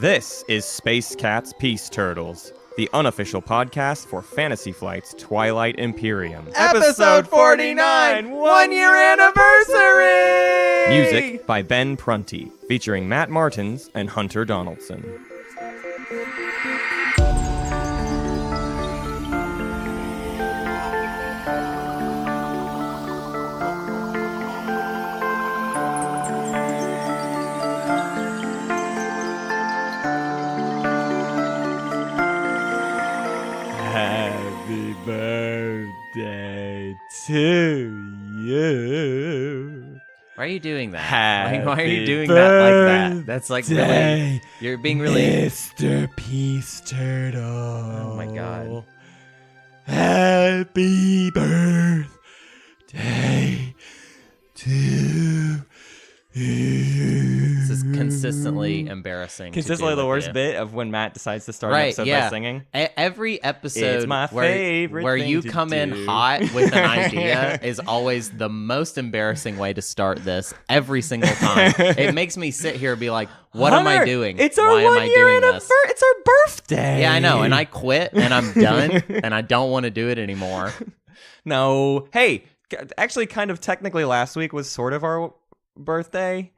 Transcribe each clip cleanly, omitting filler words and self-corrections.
This is Space Cat's Peace Turtles, the unofficial podcast for Fantasy Flight's Twilight Imperium. Episode 49, 1 year anniversary! Music by Ben Prunty, featuring Matt Martins and Hunter Donaldson. Happy birthday to you. Why are you doing that? Why are you doing Happy that like that? That's like really... birthday, You're being really... Mr. Peace Turtle. Oh my god. Happy birthday to you. This is consistently embarrassing. Consistently the worst bit. bit of when Matt decides to start an episode by singing. Every episode It's my favorite where thing you to come in do. hot with an idea is always the most embarrassing way to start this every single time. It makes me sit here and be like, what am I Hunter, doing? It's our Why 1 am I year doing this? anniversary. It's our birthday. Yeah, I know, and I quit and I'm done and I don't want to do it anymore. No. Hey, actually, kind of technically last week was sort of our birthday.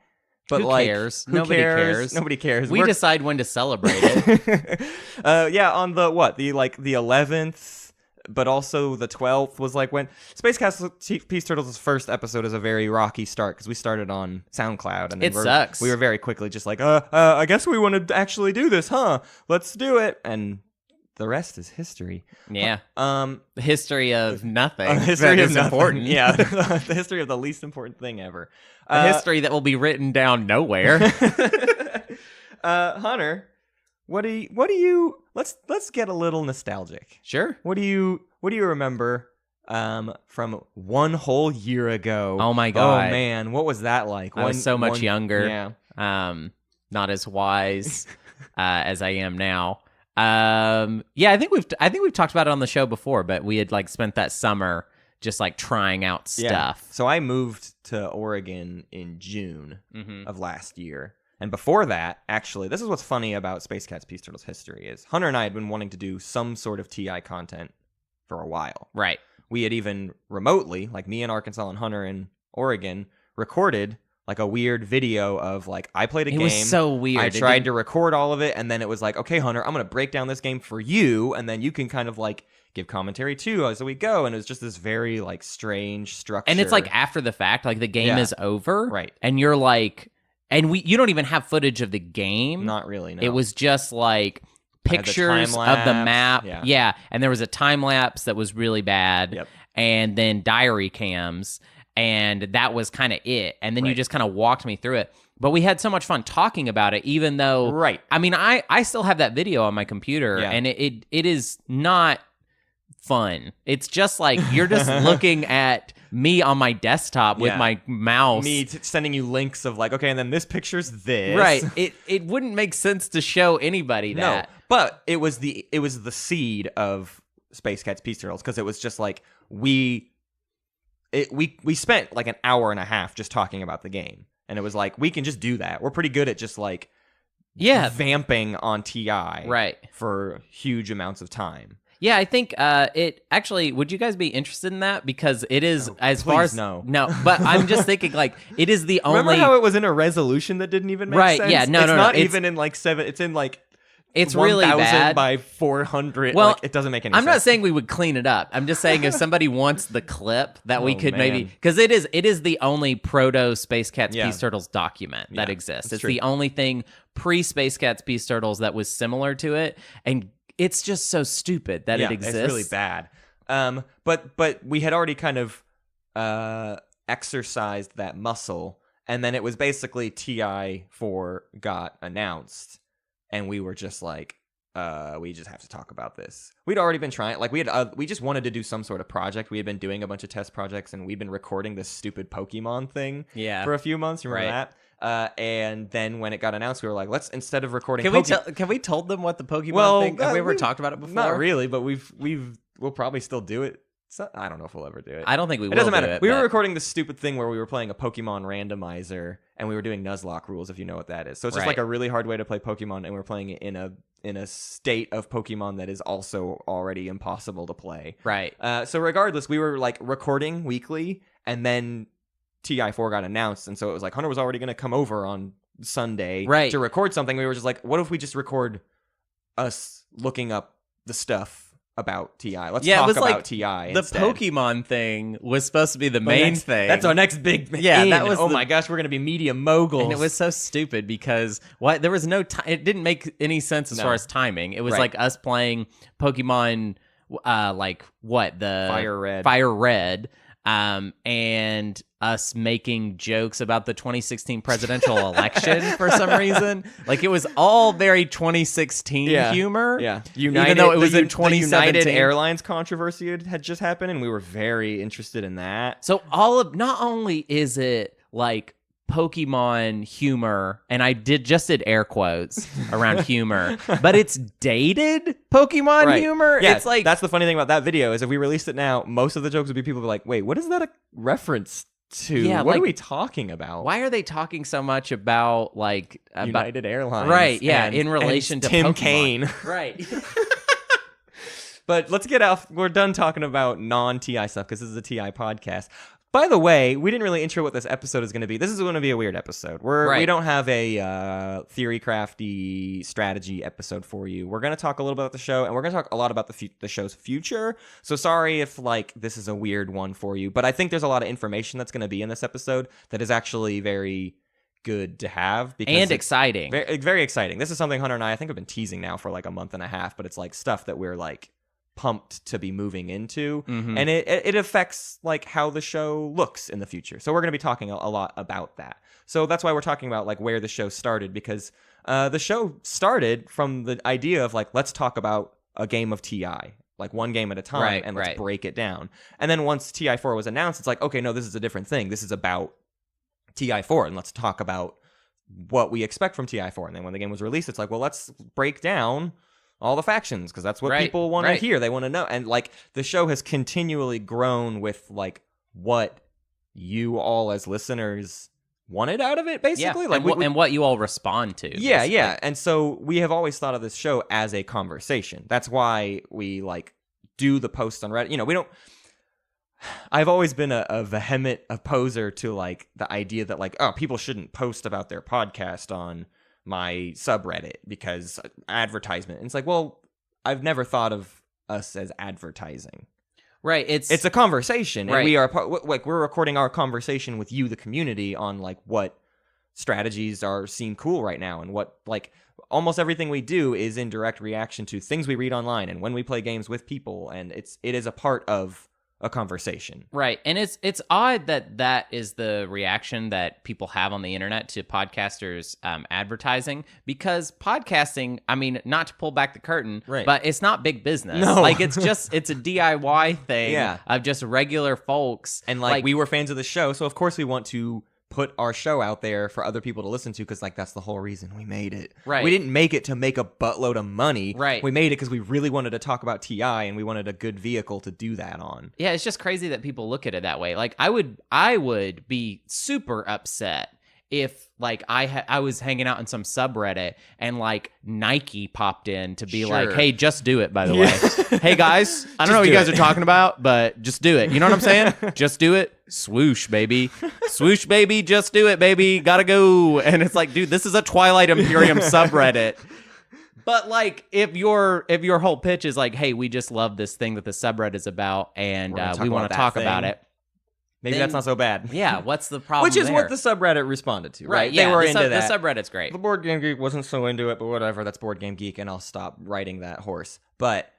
But Who like, cares? Who Nobody cares. Nobody cares. We decide when to celebrate it. Yeah, on the 11th, but also the 12th was like when Space Castle Peace Turtles' first episode is a very rocky start because we started on SoundCloud and then It sucks. We were very quickly just like, I guess we want to actually do this, huh? Let's do it, and the rest is history. Yeah. The The history of nothing. history that of is nothing. important. Yeah, the history of the least important thing ever. A history that will be written down nowhere. Hunter, what do you let's get a little nostalgic. Sure. What do you remember from one whole year ago? Oh my God. Oh man, what was that like? I was so much younger. Yeah. Not as wise as I am now. Yeah, I think we've talked about it on the show before, but we had like spent that summer just like trying out stuff. So I moved to Oregon in June of last year. And before that, actually, this is what's funny about Space Cat's Peace Turtles history is Hunter and I had been wanting to do some sort of TI content for a while. Right. We had even remotely, like me in Arkansas and Hunter in Oregon, recorded like a weird video of like, I played a game. It was so weird. I tried to record all of it, and then it was like, okay, Hunter, I'm going to break down this game for you, and then you can kind of like give commentary too as we go. And it was just this very like strange structure. And it's like after the fact, like the game is over. Right. And you're like, and you don't even have footage of the game. Not really, no. It was just like pictures of the time-lapse, map. yeah. And there was a time lapse that was really bad. Yep. And then diary cams. And that was kind of it. And then you just kind of walked me through it. But we had so much fun talking about it, even though... Right. I mean, I still have that video on my computer, and it is not fun. It's just like you're just looking at me on my desktop with my mouse. Me sending you links of like, okay, and then this picture's this. Right. It wouldn't make sense to show anybody that. No, but it was the seed of Space Cat's Peace Turtles because it was just like we spent like an hour and a half just talking about the game, and it was like we can just do that. We're pretty good at just like vamping on TI for huge amounts of time. Yeah, I think it actually. Would you guys be interested in that? Because it is far as no, but I'm just thinking like it is the only. Remember how it was in a resolution that didn't even make sense? Yeah, it's not it's even in like 7. It's in like. It's really bad. By 400. Well, like, it doesn't make any sense. I'm not saying we would clean it up. I'm just saying if somebody wants the clip that we could maybe, because it is the only proto Space Cat's Peace Turtles document that exists. It's the only thing pre Space Cat's Peace Turtles that was similar to it, and it's just so stupid that it exists. It's really bad. But we had already kind of exercised that muscle, and then it was basically TI4 got announced. And we were just like, we just have to talk about this. We'd already been trying, like we just wanted to do some sort of project. We had been doing a bunch of test projects, and we'd been recording this stupid Pokemon thing for a few months. You remember that? And then when it got announced, we were like, let's, instead of recording Can we told them what the Pokemon thing? Have we ever talked about it before? Not really, but we'll probably still do it So, I don't know if we'll ever do it. I don't think we will. It doesn't do matter. it, We were but- recording this stupid thing where we were playing a Pokemon randomizer, and we were doing Nuzlocke rules, if you know what that is. So it's just like a really hard way to play Pokemon, and we're playing it in a state of Pokemon that is also already impossible to play. Right. So regardless, we were like recording weekly, and then TI4 got announced, and so it was like Hunter was already going to come over on Sunday to record something. We were just like, what if we just record us looking up the stuff about TI? Let's talk about TI the instead. Pokemon thing was supposed to be the main thing. That's our next big that was my gosh, we're gonna be media moguls. And it was so stupid because there was no time. It didn't make any sense as far as timing. It was like us playing Pokemon Fire Red and us making jokes about the 2016 presidential election for some reason. Like, it was all very 2016 humor. Yeah. Even though it was in 2017. The United Airlines controversy had just happened, and we were very interested in that. So not only is it like Pokemon humor, and I did air quotes around humor, but it's dated Pokemon humor. Yeah, it's like, that's the funny thing about that video is if we released it now, most of the jokes would be people be like, wait, what is that a reference to? Yeah, what are we talking about? Why are they talking so much about United Airlines? Right, yeah, in relation to Tim Pokemon. Kaine. Right. But let's get off. We're done talking about non-TI stuff because this is a TI podcast. By the way, we didn't really intro what this episode is going to be. This is going to be a weird episode. We don't have a theory crafty strategy episode for you. We're going to talk a little bit about the show, and we're going to talk a lot about the show's future. So sorry if this is a weird one for you, but I think there's a lot of information that's going to be in this episode that is actually very good to have and exciting. Very, very exciting. This is something Hunter and I think have been teasing now for like a month and a half, but it's like stuff that we're like pumped to be moving into, and it affects like how the show looks in the future. So we're going to be talking a lot about that. So that's why we're talking about like where the show started, because the show started from the idea of like, let's talk about a game of TI, like one game at a time, and let's break it down. And then once TI4 was announced, it's like, okay, no, this is a different thing. This is about TI4, and let's talk about what we expect from TI4. And then when the game was released, it's like, well, let's break down all the factions, because that's what people want to hear. They want to know. And like the show has continually grown with like what you all as listeners wanted out of it, basically. Like and what you all respond to. Yeah, basically. yeah. And so we have always thought of this show as a conversation. That's why we like do the posts on Reddit. You know, we don't. I've always been a vehement opposer to like the idea that like, oh, people shouldn't post about their podcast on my subreddit because advertisement. And it's like, well, I've never thought of us as advertising. Right. It's a conversation, and we are like we're recording our conversation with you, the community, on like what strategies seem cool right now, and what like almost everything we do is in direct reaction to things we read online and when we play games with people, and it is a part of a conversation. Right. And it's odd that is the reaction that people have on the internet to podcasters advertising, because podcasting, I mean, not to pull back the curtain, but it's not big business. No. Like it's a DIY thing of just regular folks. And like we were fans of the show, so of course we want to put our show out there for other people to listen to, because like that's the whole reason we made it. Right. We didn't make it to make a buttload of money. Right. We made it because we really wanted to talk about TI, and we wanted a good vehicle to do that on. Yeah, it's just crazy that people look at it that way. Like I would be super upset if like I was hanging out in some subreddit and like Nike popped in to be like, hey, just do it, by the way. Hey guys, I don't know what you guys are talking about, but just do it. You know what I'm saying? Just do it. Swoosh, baby. Swoosh, baby. Just do it, baby. Gotta go. And it's like, dude, this is a Twilight Imperium subreddit. But like, if your whole pitch is like, hey, we just love this thing that the subreddit is about, and we want to talk about it. Maybe that's not so bad. Yeah, what's the problem? Which is what the subreddit responded to, right? Yeah, they were into that. The subreddit's great. The Board Game Geek wasn't so into it, but whatever. That's Board Game Geek, and I'll stop riding that horse. But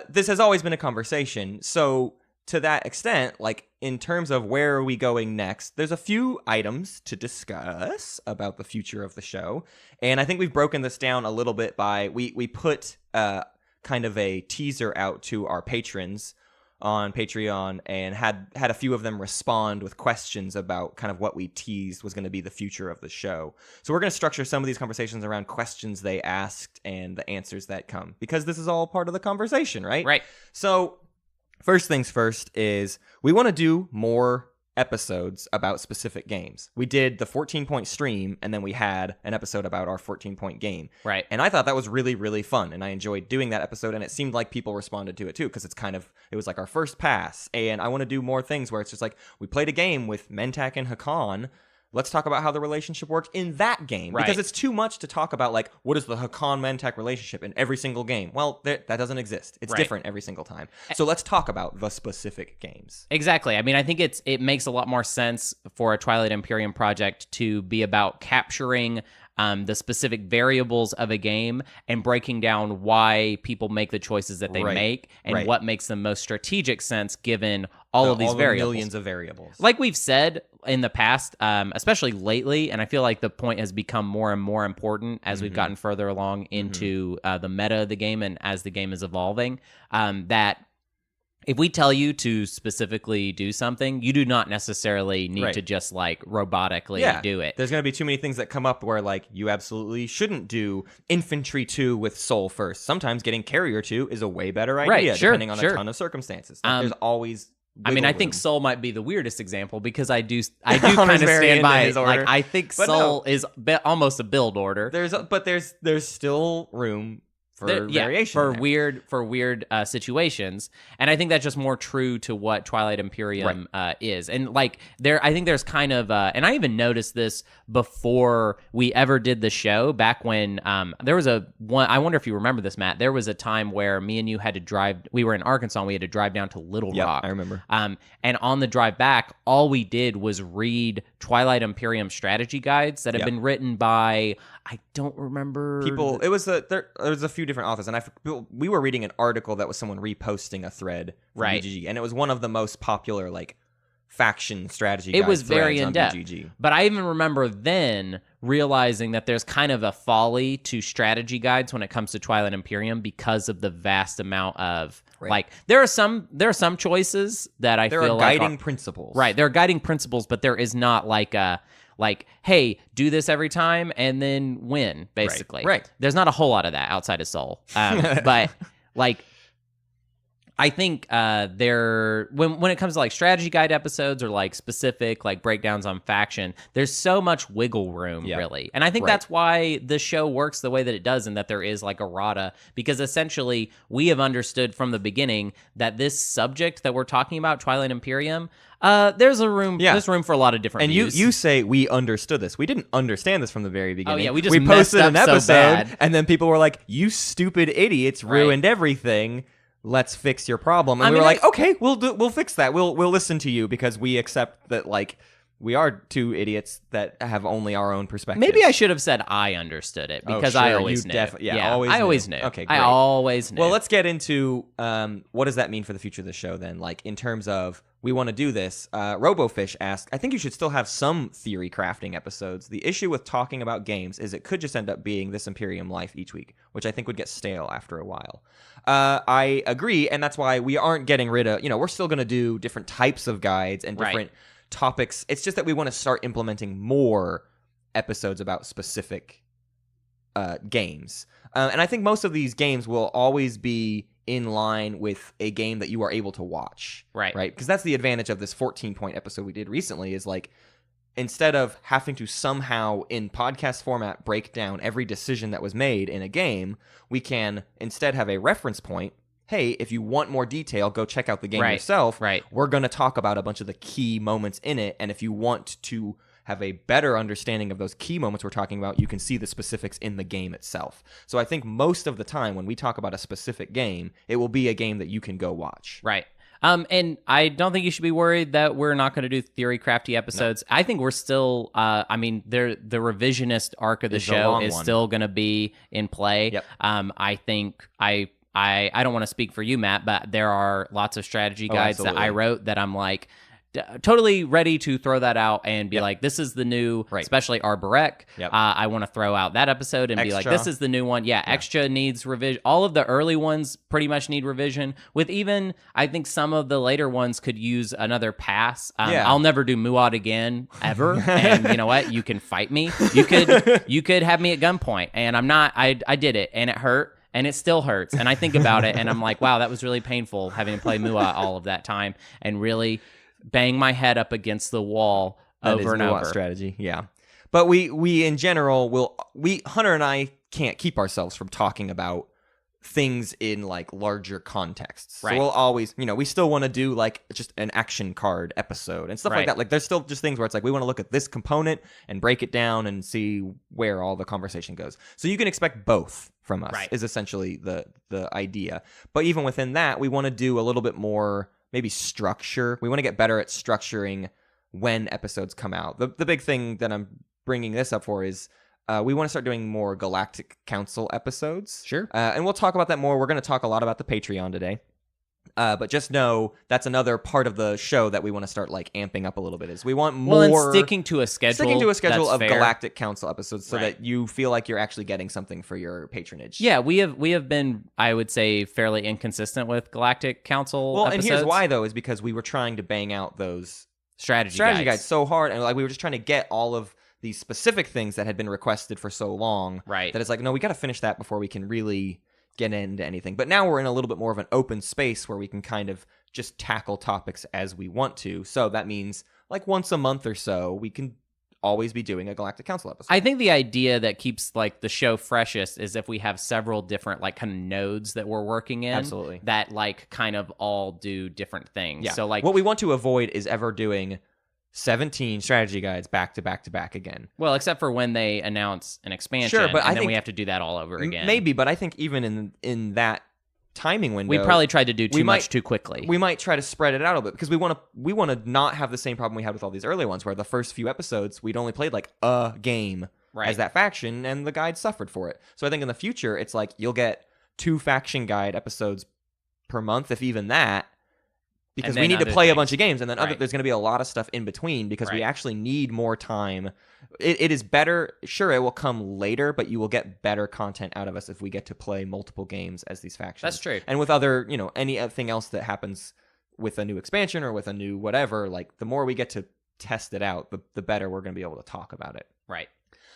this has always been a conversation. So to that extent, like in terms of where are we going next, there's a few items to discuss about the future of the show, and I think we've broken this down a little bit by we put kind of a teaser out to our patrons on Patreon, and had a few of them respond with questions about kind of what we teased was going to be the future of the show. So we're going to structure some of these conversations around questions they asked and the answers that come, because this is all part of the conversation, right? Right. So first things first is we want to do more episodes about specific games. We did the 14-point stream, and then we had an episode about our 14-point game. Right. And I thought that was really, really fun, and I enjoyed doing that episode, and it seemed like people responded to it too, because it was like our first pass, and I want to do more things where it's just like, we played a game with Mentak and Hakan. Let's talk about how the relationship worked in that game. Right. Because it's too much to talk about, like, what is the Hakan-Mentak relationship in every single game? Well, that doesn't exist. It's different every single time. So let's talk about the specific games. Exactly. I mean, I think it makes a lot more sense for a Twilight Imperium project to be about capturing the specific variables of a game and breaking down why people make the choices that they make and what makes the most strategic sense given all of these variables. Millions of variables. Like we've said in the past, especially lately, and I feel like the point has become more and more important as we've gotten further along into the meta of the game and as the game is evolving, that if we tell you to specifically do something, you do not necessarily need to just like robotically do it. There's going to be too many things that come up where like you absolutely shouldn't do infantry 2 with soul first. Sometimes getting carrier 2 is a way better idea depending on a ton of circumstances. Like, there's always I mean, I think Soul might be the weirdest example because I do kind of stand by it. Like, I think Soul is almost a build order. There's still room for variation for weird situations, and I think that's just more true to what Twilight Imperium is. And like I think there's kind of and I even noticed this before we ever did the show. Back when there was one. I wonder if you remember this, Matt. There was a time where me and you had to drive. We were in Arkansas. And we had to drive down to Little Rock. I remember. And on the drive back, all we did was read Twilight Imperium strategy guides that have been written by. I don't remember people. There was a few different authors, and we were reading an article that was someone reposting a thread from BGG, and it was one of the most popular like faction strategy. It was very in depth, BGG. But I even remember then realizing that there's kind of a folly to strategy guides when it comes to Twilight Imperium because of the vast amount of like there are some choices that I feel like guiding principles. Right, there are guiding principles, but there is not like a. Like, hey, do this every time and then win, basically. Right. There's not a whole lot of that outside of Soul. But, like, I think when it comes to, like, strategy guide episodes or, like, specific, like, breakdowns on faction, there's so much wiggle room, really. And I think that's why the show works the way that it does and that there is, like, errata. Because, essentially, we have understood from the beginning that this subject that we're talking about, Twilight Imperium... there's room for a lot of different views. And you say we understood this. We didn't understand this from the very beginning. Oh yeah, we just posted an episode, so bad. and then people were like, "You stupid idiots, ruined everything. Let's fix your problem." And we were like, "Okay, we'll fix that. We'll listen to you because we accept that like we are two idiots that have only our own perspective." Maybe I should have said I understood it because I always knew. I always knew. Okay, great. I always knew. Well, let's get into what does that mean for the future of the show then? Like in terms of we want to do this. RoboFish asked, I think you should still have some theory crafting episodes. The issue with talking about games is it could just end up being this Imperium life each week, which I think would get stale after a while. I agree, and that's why we aren't getting rid of, we're still going to do different types of guides and different topics. It's just that we want to start implementing more episodes about specific games. And I think most of these games will always be in line with a game that you are able to watch. Right? Because that's the advantage of this 14-point episode we did recently is like, instead of having to somehow in podcast format break down every decision that was made in a game, we can instead have a reference point. Hey, if you want more detail, go check out the game yourself. We're going to talk about a bunch of the key moments in it. And if you want to have a better understanding of those key moments we're talking about, you can see the specifics in the game itself. So I think most of the time when we talk about a specific game, it will be a game that you can go watch. Right. And I don't think you should be worried that we're not going to do theory crafty episodes. No. I think we're still, the revisionist arc of the show is still going to be in play. Yep. I think I don't want to speak for you, Matt, but there are lots of strategy guides that I wrote that I'm like, totally ready to throw that out and be like, this is the new, especially Arborek. I want to throw out that episode and be like, this is the new one. Extra needs revision. All of the early ones pretty much need revision. With even, I think some of the later ones could use another pass. I'll never do Muad again, ever. And you know what? You can fight me. You could have me at gunpoint. And I'm not, I did it and it hurt. And it still hurts. And I think about it and I'm like, wow, that was really painful having to play Mua all of that time and really bang my head up against the wall over and over. Strategy, yeah. But we in general Hunter and I can't keep ourselves from talking about things in like larger contexts. Right. So we'll always, we still want to do like just an action card episode and stuff like that. Like there's still just things where it's like we want to look at this component and break it down and see where all the conversation goes. So you can expect both from us is essentially the idea. But even within that, we want to do a little bit more maybe structure. We want to get better at structuring when episodes come out. The big thing that I'm bringing this up for is we want to start doing more Galactic Council episodes. Sure. And we'll talk about that more. We're going to talk a lot about the Patreon today. But just know that's another part of the show that we want to start like amping up a little bit is we want more and sticking to a schedule of fair. Galactic Council episodes so that you feel like you're actually getting something for your patronage. Yeah, we have been, I would say, fairly inconsistent with Galactic Council episodes. And here's why though, is because we were trying to bang out those strategy guides so hard, and like we were just trying to get all of these specific things that had been requested for so long. Right. That it's like, no, we got to finish that before we can really get into anything. But now we're in a little bit more of an open space where we can kind of just tackle topics as we want to. So that means like once a month or so, we can always be doing a Galactic Council episode. I think the idea that keeps like the show freshest is if we have several different like kind of nodes that we're working in. Absolutely. That like kind of all do different things. Yeah. So like what we want to avoid is ever doing 17 strategy guides back to back to back again. Well, except for when they announce an expansion, sure, but and then we have to do that all over again. Maybe, but I think even in that timing window, we probably tried to do too much too quickly. We might try to spread it out a bit because we want to not have the same problem we had with all these early ones where the first few episodes we'd only played like a game as that faction and the guide suffered for it. So I think in the future it's like you'll get 2 faction guide episodes per month, if even that. Because we need to play a bunch of games, and then there's going to be a lot of stuff in between because we actually need more time. It is better. Sure, it will come later, but you will get better content out of us if we get to play multiple games as these factions. That's true. And with other, anything else that happens with a new expansion or with a new whatever, like the more we get to test it out, the better we're going to be able to talk about it. Right.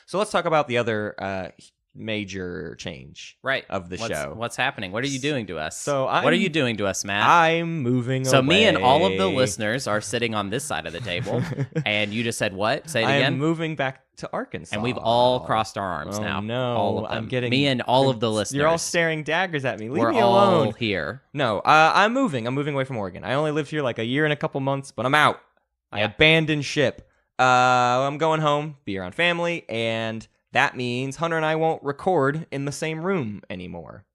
So let's talk about the other major change of the show. What's happening? What are you doing to us? So what are you doing to us, Matt? I'm moving away. So me and all of the listeners are sitting on this side of the table, and you just said what? Say it again. I'm moving back to Arkansas. And we've all crossed our arms now. No, all of them. I'm getting me and all of the listeners. You're all staring daggers at me. Leave We're me alone. all here. No, I'm moving. I'm moving away from Oregon. I only lived here like a year and a couple months, but I'm out. I abandoned ship. I'm going home, be around family, and that means Hunter and I won't record in the same room anymore.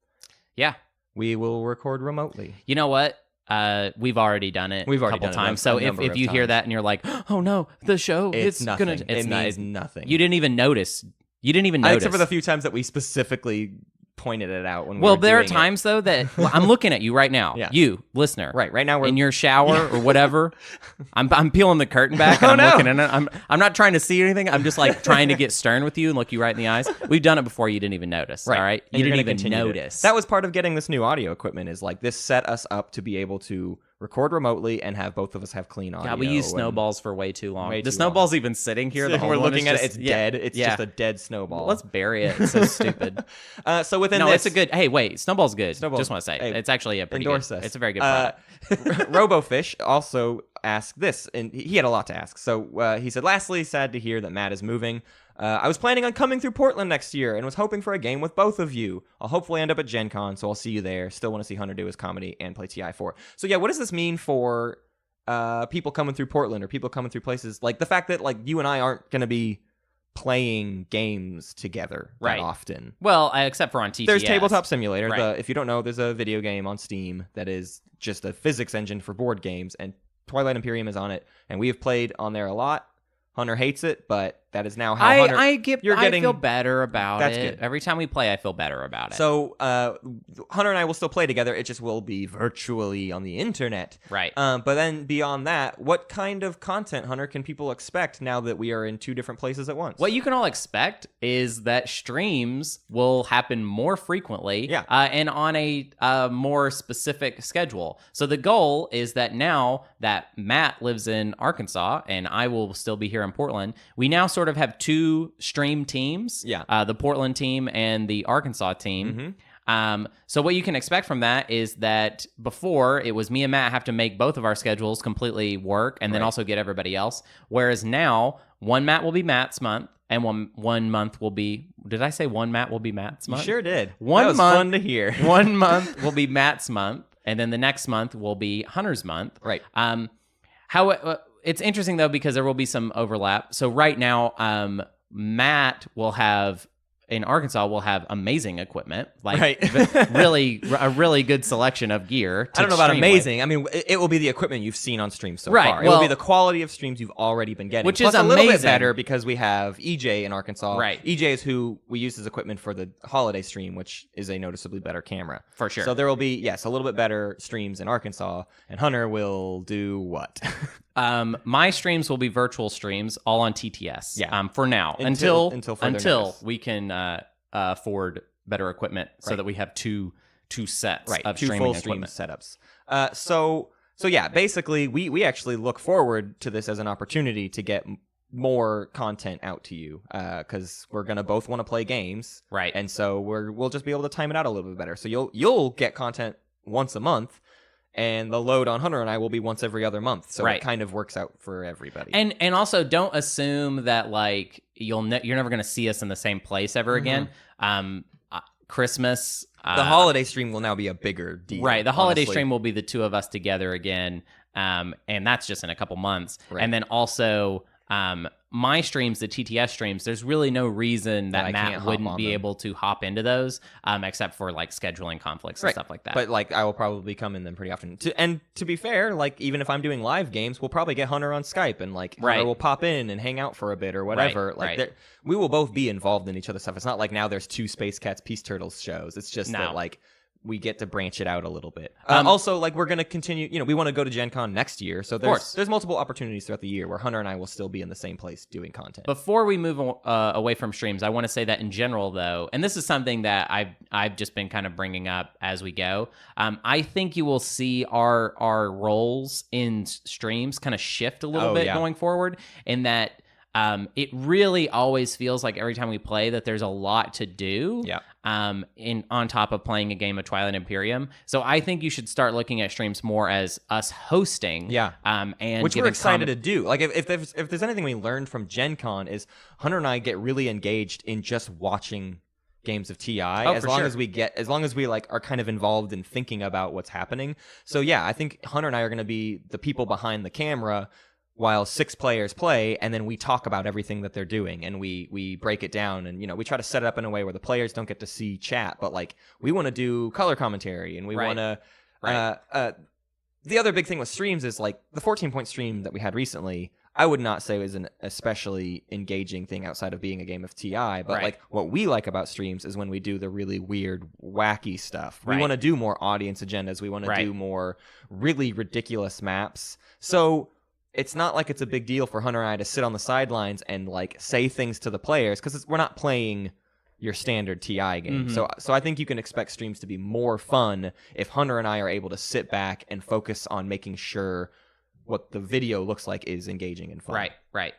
Yeah. We will record remotely. You know what? We've already done it a couple times. So if you hear that and you're like, oh no, the show, it's nothing. It's nothing. You didn't even notice. Except for the few times that we specifically pointed it out when there are times though that I'm looking at you right now. Yeah. You listener, right now we're in your shower or whatever. I'm peeling the curtain back and I'm looking at it. I'm not trying to see anything. I'm just like trying to get stern with you and look you right in the eyes. We've done it before. You didn't even notice. All right, and you didn't even notice. That was part of getting this new audio equipment. Is like this set us up to be able to record remotely and have both of us have clean audio. Yeah, we used snowballs for way too long. The snowball's snowball's even sitting here. So we're looking at it. It's dead. It's just a dead snowball. Let's bury it. It's so stupid. So within it's a good. Hey, wait, snowball's good. Snowball, just want to say hey, it's actually a pretty endorse good. us. It's a very good product. RoboFish also asked this, and he had a lot to ask. So he said, lastly, sad to hear that Matt is moving. I was planning on coming through Portland next year and was hoping for a game with both of you. I'll hopefully end up at Gen Con, so I'll see you there. Still want to see Hunter do his comedy and play TI4. So yeah, what does this mean for people coming through Portland or people coming through places? Like the fact that like you and I aren't going to be playing games together that often. Well, except for on TTS. There's Tabletop Simulator. Right. If you don't know, there's a video game on Steam that is just a physics engine for board games, and Twilight Imperium is on it, and we have played on there a lot. Hunter hates it, but that is now how Hunter... I feel better about it. Good. Every time we play, I feel better about it. So Hunter and I will still play together. It just will be virtually on the internet. Right. But then beyond that, what kind of content, Hunter, can people expect now that we are in 2 different places at once? What you can all expect is that streams will happen more frequently and on a more specific schedule. So the goal is that now that Matt lives in Arkansas and I will still be here in Portland, we now sort of have 2 stream teams, the Portland team and the Arkansas team. So what you can expect from that is that before it was me and Matt have to make both of our schedules completely work and then also get everybody else. Whereas now, one Matt will be Matt's month and one month will be, did I say one Matt will be Matt's month? You sure did. One that was month, fun to hear. 1 month will be Matt's month and then the next month will be Hunter's month. Right. It's interesting though because there will be some overlap. So right now, Matt will have in Arkansas will have amazing equipment, like really a really good selection of gear. I don't know about amazing. I mean, it will be the equipment you've seen on streams so far. It will be the quality of streams you've already been getting, which plus is a little bit amazing. better because we have EJ in Arkansas. Right. EJ is who we use as equipment for the holiday stream, which is a noticeably better camera for sure. So there will be a little bit better streams in Arkansas, and Hunter will do what? My streams will be virtual streams, all on TTS. Yeah. For now, until we can afford better equipment, so that we have two sets of two streaming full equipment stream setups. So yeah, basically, we actually look forward to this as an opportunity to get more content out to you, because we're gonna both want to play games, right? And so we'll just be able to time it out a little bit better. So you'll get content once a month. And the load on Hunter and I will be once every other month, so it kind of works out for everybody. And also, don't assume that like you're never going to see us in the same place ever again. Christmas, the holiday stream will now be a bigger deal, right? The holiday stream will be the two of us together again, and that's just in a couple months. Right. And then also, my streams, the TTS streams, there's really no reason that Matt wouldn't be able to hop into those, except for like scheduling conflicts and stuff like that. But like, I will probably come in them pretty often. And to be fair, like even if I'm doing live games, we'll probably get Hunter on Skype and like Hunter will pop in and hang out for a bit or whatever. We will both be involved in each other's stuff. It's not like now there's two Space Cats Peace Turtles shows. It's just that like we get to branch it out a little bit. Also, like we're going to continue, we want to go to Gen Con next year. So there's multiple opportunities throughout the year where Hunter and I will still be in the same place doing content. Before we move away from streams, I want to say that in general, though, and this is something that I've just been kind of bringing up as we go. I think you will see our roles in streams kind of shift a little bit going forward, in that it really always feels like every time we play that there's a lot to do. Yeah. On top of playing a game of Twilight Imperium. So I think you should start looking at streams more as us hosting. Yeah. And which we're excited to do. Like if there's anything we learned from Gen Con is Hunter and I get really engaged in just watching games of TI as long as we like are kind of involved in thinking about what's happening. So yeah, I think Hunter and I are going to be the people behind the camera while 6 players play, and then we talk about everything that they're doing, and we break it down, and we try to set it up in a way where the players don't get to see chat, but like we want to do color commentary, and we want to the other big thing with streams is like the 14-point stream that we had recently, I would not say was an especially engaging thing outside of being a game of TI, but like what we like about streams is when we do the really weird, wacky stuff. We want to do more audience agendas. We want to do more really ridiculous maps. So it's not like it's a big deal for Hunter and I to sit on the sidelines and like say things to the players, because we're not playing your standard TI game. So I think you can expect streams to be more fun if Hunter and I are able to sit back and focus on making sure what the video looks like is engaging and fun. Right.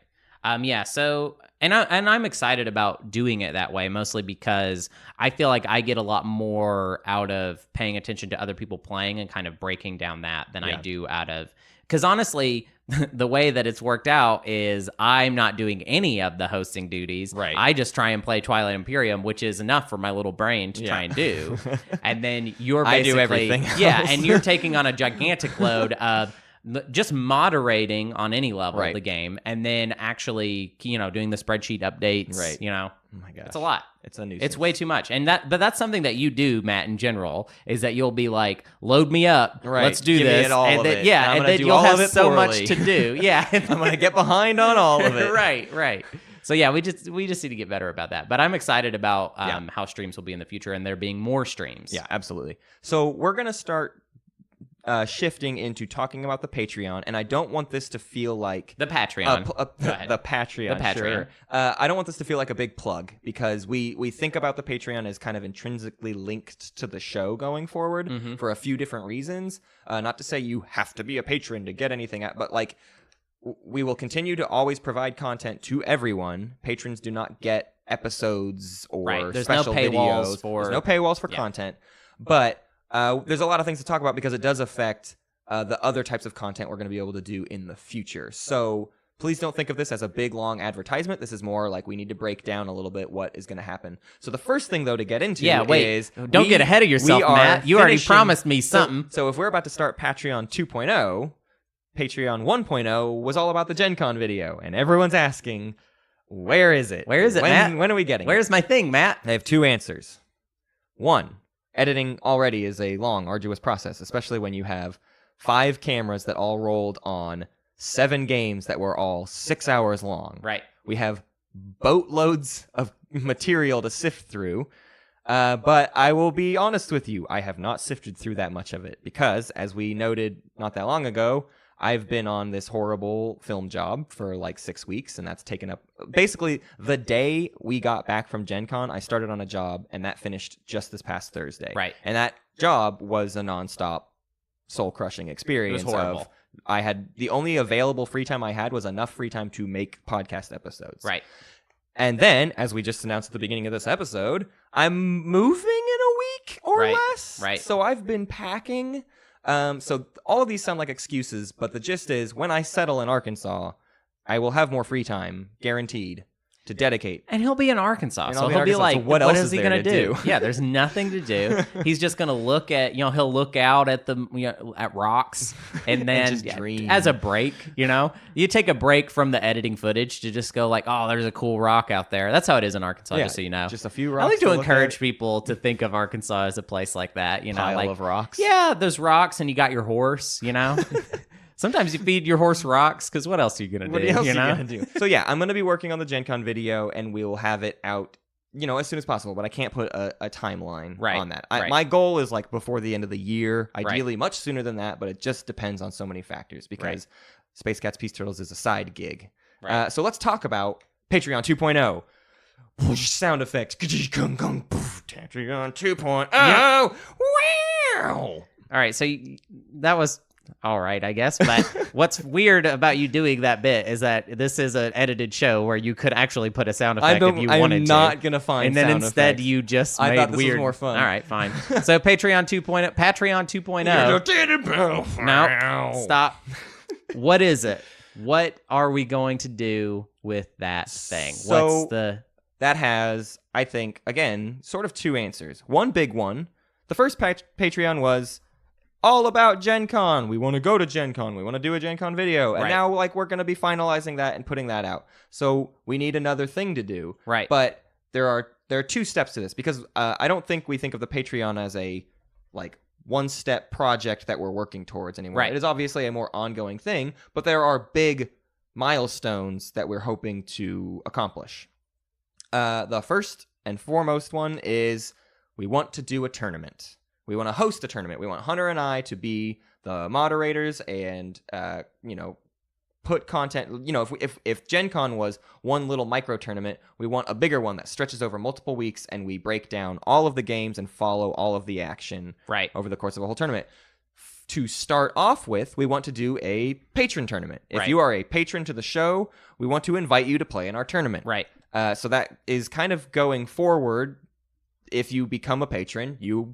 So I'm excited about doing it that way, mostly because I feel like I get a lot more out of paying attention to other people playing and kind of breaking down that than I do out of, because honestly, the way that it's worked out is I'm not doing any of the hosting duties. Right. I just try and play Twilight Imperium, which is enough for my little brain to try and do. And then you're basically, I do everything else. And you're taking on a gigantic load of just moderating on any level of the game, and then actually, doing the spreadsheet updates. Right. Oh my gosh, it's a lot. It's a nuisance. It's way too much, but that's something that you do, Matt. In general, is that you'll be like, "Load me up, let's do Give this," me all and of then, it. yeah, and then you'll have so much to do. Yeah, I'm gonna get behind on all of it. Right. So yeah, we just need to get better about that. But I'm excited about how streams will be in the future, and there being more streams. Yeah, absolutely. So we're gonna start shifting into talking about the Patreon, and I don't want this to feel like the Patreon. The Patreon. Sure. I don't want this to feel like a big plug, because we think about the Patreon as kind of intrinsically linked to the show going forward for a few different reasons. Not to say you have to be a patron to get anything, but like we will continue to always provide content to everyone. Patrons do not get episodes or Right. There's no special paywalls videos. There's no paywalls for content. But there's a lot of things to talk about because it does affect the other types of content we're going to be able to do in the future. So please don't think of this as a big, long advertisement. This is more like we need to break down a little bit what is going to happen. So the first thing, though, to get into is... Don't get ahead of yourself, Matt. You already promised me something. So if we're about to start Patreon 2.0, Patreon 1.0 was all about the Gen Con video. And everyone's asking, where is it? Where is it, Matt? When are we getting Where's my thing, Matt? I have two answers. One, editing already is a long, arduous process, especially when you have 5 cameras that all rolled on 7 games that were all 6 hours long. Right. We have boatloads of material to sift through. But I will be honest with you, I have not sifted through that much of it because, as we noted not that long ago, I've been on this horrible film job for like 6 weeks, and that's taken up... Basically, the day we got back from Gen Con, I started on a job, and that finished just this past Thursday. Right. And that job was a nonstop, soul-crushing experience. It was horrible. I had... The only available free time I had was enough free time to make podcast episodes. Right. And then, as we just announced at the beginning of this episode, I'm moving in a week or less. Right. So I've been packing... So all of these sound like excuses, but the gist is when I settle in Arkansas, I will have more free time, guaranteed, to dedicate. And he'll be in Arkansas, And so I'll be he'll in be Arkansas, like, so what else is is he there going to to do? do? Yeah, there's nothing to do. He's just going to look at, he'll look out at at rocks and then just dream. As a break, you take a break from the editing footage to just go like, oh, there's a cool rock out there. That's how it is in Arkansas, just so you know. Just a few I rocks. like to look encourage at. people to think of Arkansas as a place like that, Pile of rocks. Yeah, there's rocks and you got your horse, Sometimes you feed your horse rocks because what else are you gonna do? What else are you gonna do? So yeah, I'm gonna be working on the Gen Con video, and we'll have it out, as soon as possible. But I can't put a timeline on that. My goal is like before the end of the year, ideally much sooner than that. But it just depends on so many factors because Space Cats Peace Turtles is a side gig. Right. So let's talk about Patreon 2.0. Whoosh, sound effects. Patreon 2.0. Wow. All right, so that was. All right, I guess. But what's weird about you doing that bit is that this is an edited show where you could actually put a sound effect if you wanted to. I'm not going to find and then sound instead effects. you just I made thought this weird. was more fun. All right, fine. So Patreon 2.0. No, stop. What is it? What are we going to do with that thing? So that has, I think, again, sort of 2 answers. One big one. The first Patreon was all about Gen Con. We want to go to Gen Con. We want to do a Gen Con video. And now we're going to be finalizing that and putting that out. So we need another thing to do. Right. But there are 2 steps to this because I don't think we think of the Patreon as a one-step project that we're working towards anymore. Right. It is obviously a more ongoing thing, but there are big milestones that we're hoping to accomplish. The first and foremost one is we want to do a tournament. We want to host a tournament. We want Hunter and I to be the moderators and, put content. If Gen Con was one little micro tournament, we want a bigger one that stretches over multiple weeks and we break down all of the games and follow all of the action over the course of a whole tournament. To start off with, we want to do a patron tournament. If you are a patron to the show, we want to invite you to play in our tournament. Right. So that is kind of going forward. If you become a patron, you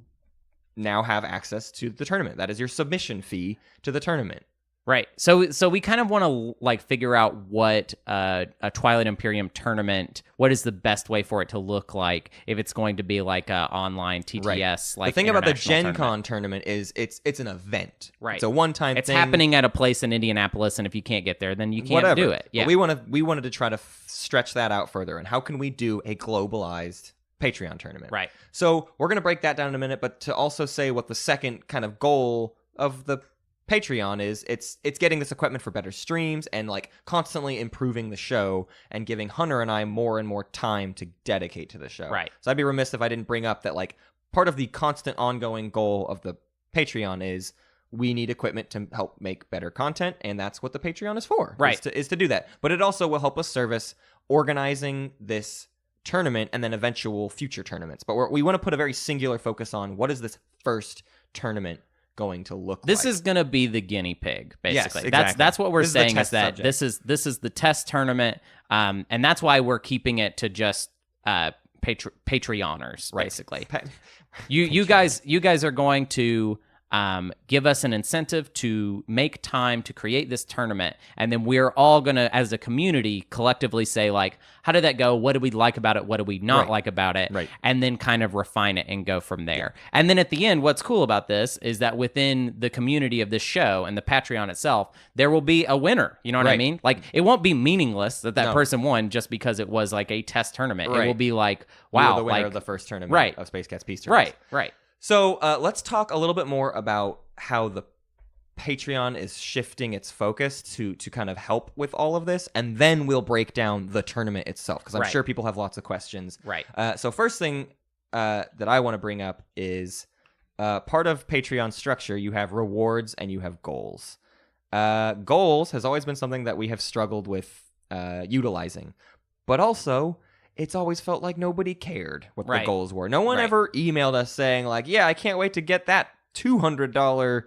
now have access to the tournament. That is your submission fee to the tournament. Right. So we kind of want to figure out what a Twilight Imperium tournament, what is the best way for it to look like if it's going to be like a online TTS. The thing about the Gen Con tournament is it's an event. Right. It's a one-time It's thing. happening at a place in Indianapolis, and if you can't get there, then you can't do it. Yeah. But we wanted to try to stretch that out further. And how can we do a globalized Patreon tournament? Right. So we're going to break that down in a minute, but to also say what the second kind of goal of the Patreon is, it's getting this equipment for better streams and constantly improving the show and giving Hunter and I more and more time to dedicate to the show. Right. So I'd be remiss if I didn't bring up that part of the constant ongoing goal of the Patreon is we need equipment to help make better content, and that's what the Patreon is for. Right. Is to do that. But it also will help us service organizing this tournament and then eventual future tournaments. But we want to put a very singular focus on what is this first tournament going to look like. This is going to be the guinea pig, basically. Yes, exactly. That's what we're saying, is that subject. this is the test tournament, and that's why we're keeping it to just Patreoners, basically. You guys are going to give us an incentive to make time to create this tournament, and then we're all gonna, as a community, collectively say, like, how did that go? What did we like about it? What did we not like about it? Right. And then kind of refine it and go from there. And then at the end, what's cool about this is that within the community of this show and the Patreon itself, there will be a winner. You know what I mean? Like, it won't be meaningless that person won just because it was like a test tournament. It will be like, wow, you were the winner of the first tournament of Space Cats Peace Turtles. Right. So let's talk a little bit more about how the Patreon is shifting its focus to kind of help with all of this, and then we'll break down the tournament itself, because I'm sure people have lots of questions. Right. So first thing that I want to bring up is part of Patreon structure, you have rewards and you have goals. Goals has always been something that we have struggled with utilizing, but also it's always felt like nobody cared what the goals were. No one ever emailed us saying, like, yeah, I can't wait to get that $200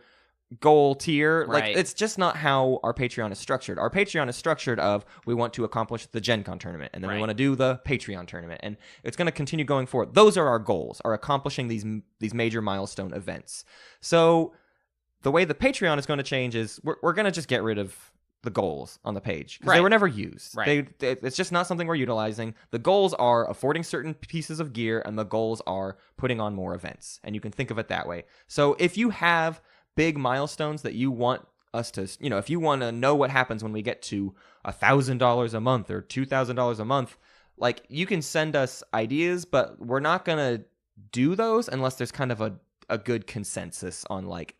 goal tier. Like, it's just not how our Patreon is structured. Our Patreon is structured of, we want to accomplish the Gen Con tournament, and then we want to do the Patreon tournament, and it's going to continue going forward. Those are our goals, are accomplishing these major milestone events. So the way the Patreon is going to change is we're going to just get rid of the goals on the page, because they were never used. It's just not something we're utilizing. The goals are affording certain pieces of gear, and the goals are putting on more events, and you can think of it that way. So if you have big milestones that you want us to, if you want to know what happens when we get to $1,000 a month or $2,000 a month, like, you can send us ideas, but we're not gonna do those unless there's kind of a good consensus on, like,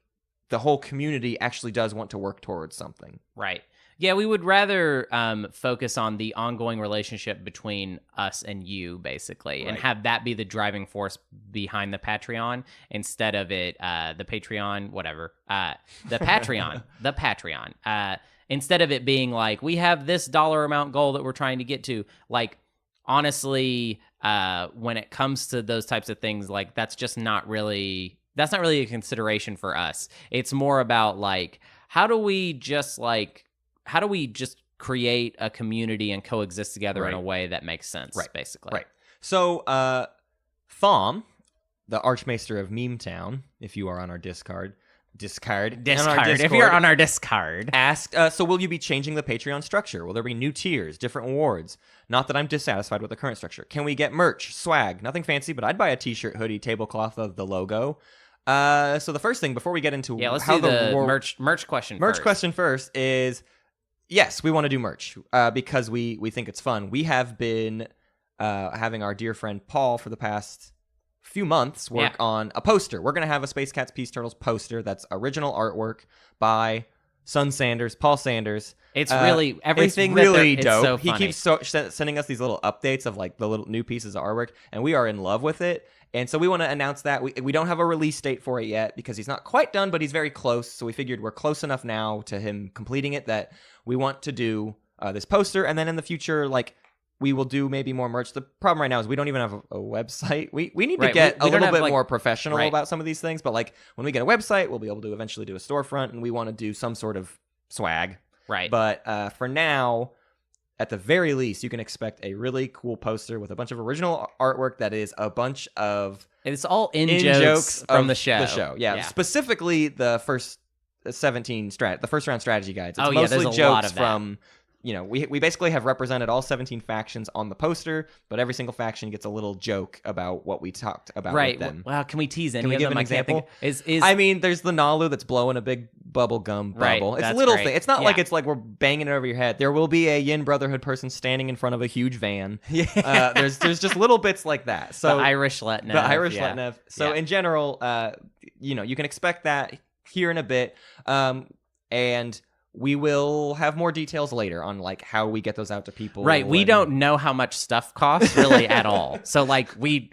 the whole community actually does want to work towards something. Right. Yeah, we would rather focus on the ongoing relationship between us and you, basically, and have that be the driving force behind the Patreon instead of it, the Patreon, whatever, the Patreon, the Patreon. Instead of it being like, we have this dollar amount goal that we're trying to get to. Like, honestly, when it comes to those types of things, like, that's not really a consideration for us. It's more about, like, how do we just create a community and coexist together in a way that makes sense, basically. Right. So, Thom, the Archmaester of Meme Town, if you are on our Discord, if you're on our Discord, asked, so will you be changing the Patreon structure? Will there be new tiers, different awards? Not that I'm dissatisfied with the current structure. Can we get merch, swag? Nothing fancy, but I'd buy a t-shirt, hoodie, tablecloth of the logo. So the first thing, before we get into let's do the merch question first is, yes, we want to do merch because we think it's fun. We have been having our dear friend Paul for the past few months work on a poster. We're going to have a Space Cats Peace Turtles poster that's original artwork by Paul Sanders. It's really everything. It's really dope. It's so he keeps sending us these little updates of, like, the little new pieces of artwork, and we are in love with it. And so we want to announce that. We don't have a release date for it yet because he's not quite done, but he's very close. So we figured we're close enough now to him completing it that we want to do this poster. And then in the future, like, we will do maybe more merch. The problem right now is we don't even have a website. We need to get a little bit more professional about some of these things. But, like, when we get a website, we'll be able to eventually do a storefront, and we want to do some sort of swag. Right. But for now, at the very least, you can expect a really cool poster with a bunch of original artwork that is a bunch of... It's all in-jokes from the show. Yeah. Specifically, the first 17 the first round strategy guides. It's there's mostly a jokes lot of from... we basically have represented all 17 factions on the poster, but every single faction gets a little joke about what we talked about with them. Well, can we tease any Can we of give them? an example? I mean, there's the Nalu that's blowing a big bubble gum bubble. It's a little thing. It's not like it's like we're banging it over your head. There will be a Yin Brotherhood person standing in front of a huge van. There's just little bits like that. So the Irish Letnev. So in general, you can expect that here in a bit. And we will have more details later on, like, how we get those out to people. Right. We don't know how much stuff costs really at all. So, like, we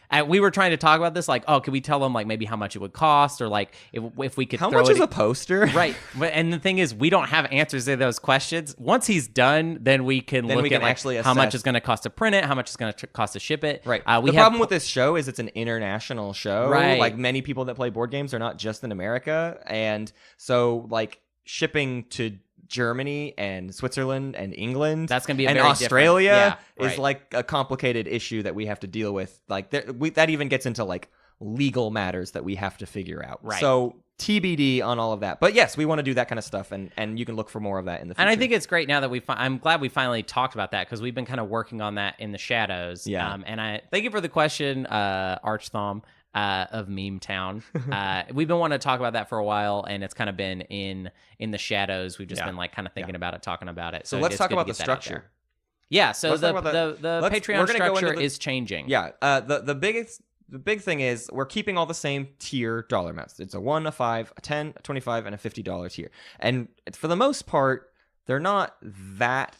were trying to talk about this, like, oh, could we tell them, like, maybe how much it would cost, or, like, if we could how throw much it is a poster? Right. And the thing is, we don't have answers to those questions. Once he's done, then we can look at, like, actually how much it's going to cost to print it, how much it's going to cost to ship it. Right. The problem with this show is it's an international show. Right. Like, many people that play board games are not just in America, and so, like, shipping to Germany and Switzerland and England. That's going to be and very Australia different. is like a complicated issue that we have to deal with. Like that even gets into like legal matters that we have to figure out. Right. So TBD on all of that. But yes, we want to do that kind of stuff, and you can look for more of that in the future. And I think it's great now that I'm glad we finally talked about that because we've been kind of working on that in the shadows. Yeah. And I thank you for the question, Archthom of Meme Town. We've been wanting to talk about that for a while, and it's kind of been in the shadows. We've just been like kind of thinking about it, talking about it. So let's talk about the structure. Yeah. So Let's the talk about the let's- Patreon we're gonna go structure into the- is changing. Yeah. The big thing is we're keeping all the same tier dollar amounts. It's a 1, a 5, a 10, a 25, and a $50 tier. And for the most part, they're not that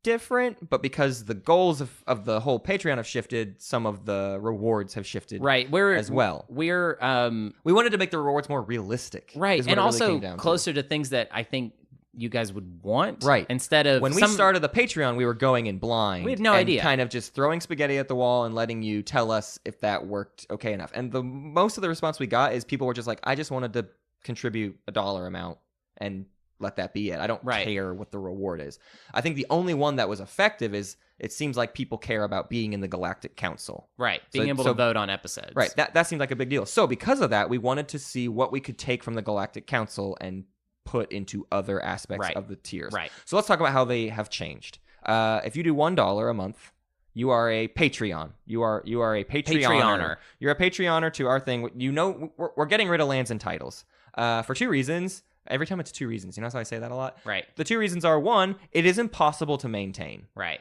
different, but because the goals of the whole Patreon have shifted, some of the rewards have shifted as well. We wanted to make the rewards more realistic. Right. is what And it really also came down to. closer to things that I think you guys would want. Right. Instead of when we started the Patreon, we were going in blind. We had no and idea. Kind of just throwing spaghetti at the wall and letting you tell us if that worked okay enough. And the most of the response we got is people were just like, I just wanted to contribute a dollar amount and let that be it. I don't care what the reward is. I think the only one that was effective is it seems like people care about being in the Galactic Council. Right. Being able to vote on episodes. Right. That seemed like a big deal. So because of that, we wanted to see what we could take from the Galactic Council and put into other aspects of the tiers. Right. So let's talk about how they have changed. If you do $1 a month, you are a Patreon. You are a Patreoner. You're a Patreoner to our thing. You know, we're getting rid of lands and titles for 2 reasons. Every time it's 2 reasons. You know how I say that a lot? Right. The 2 reasons are, 1, it is impossible to maintain. Right.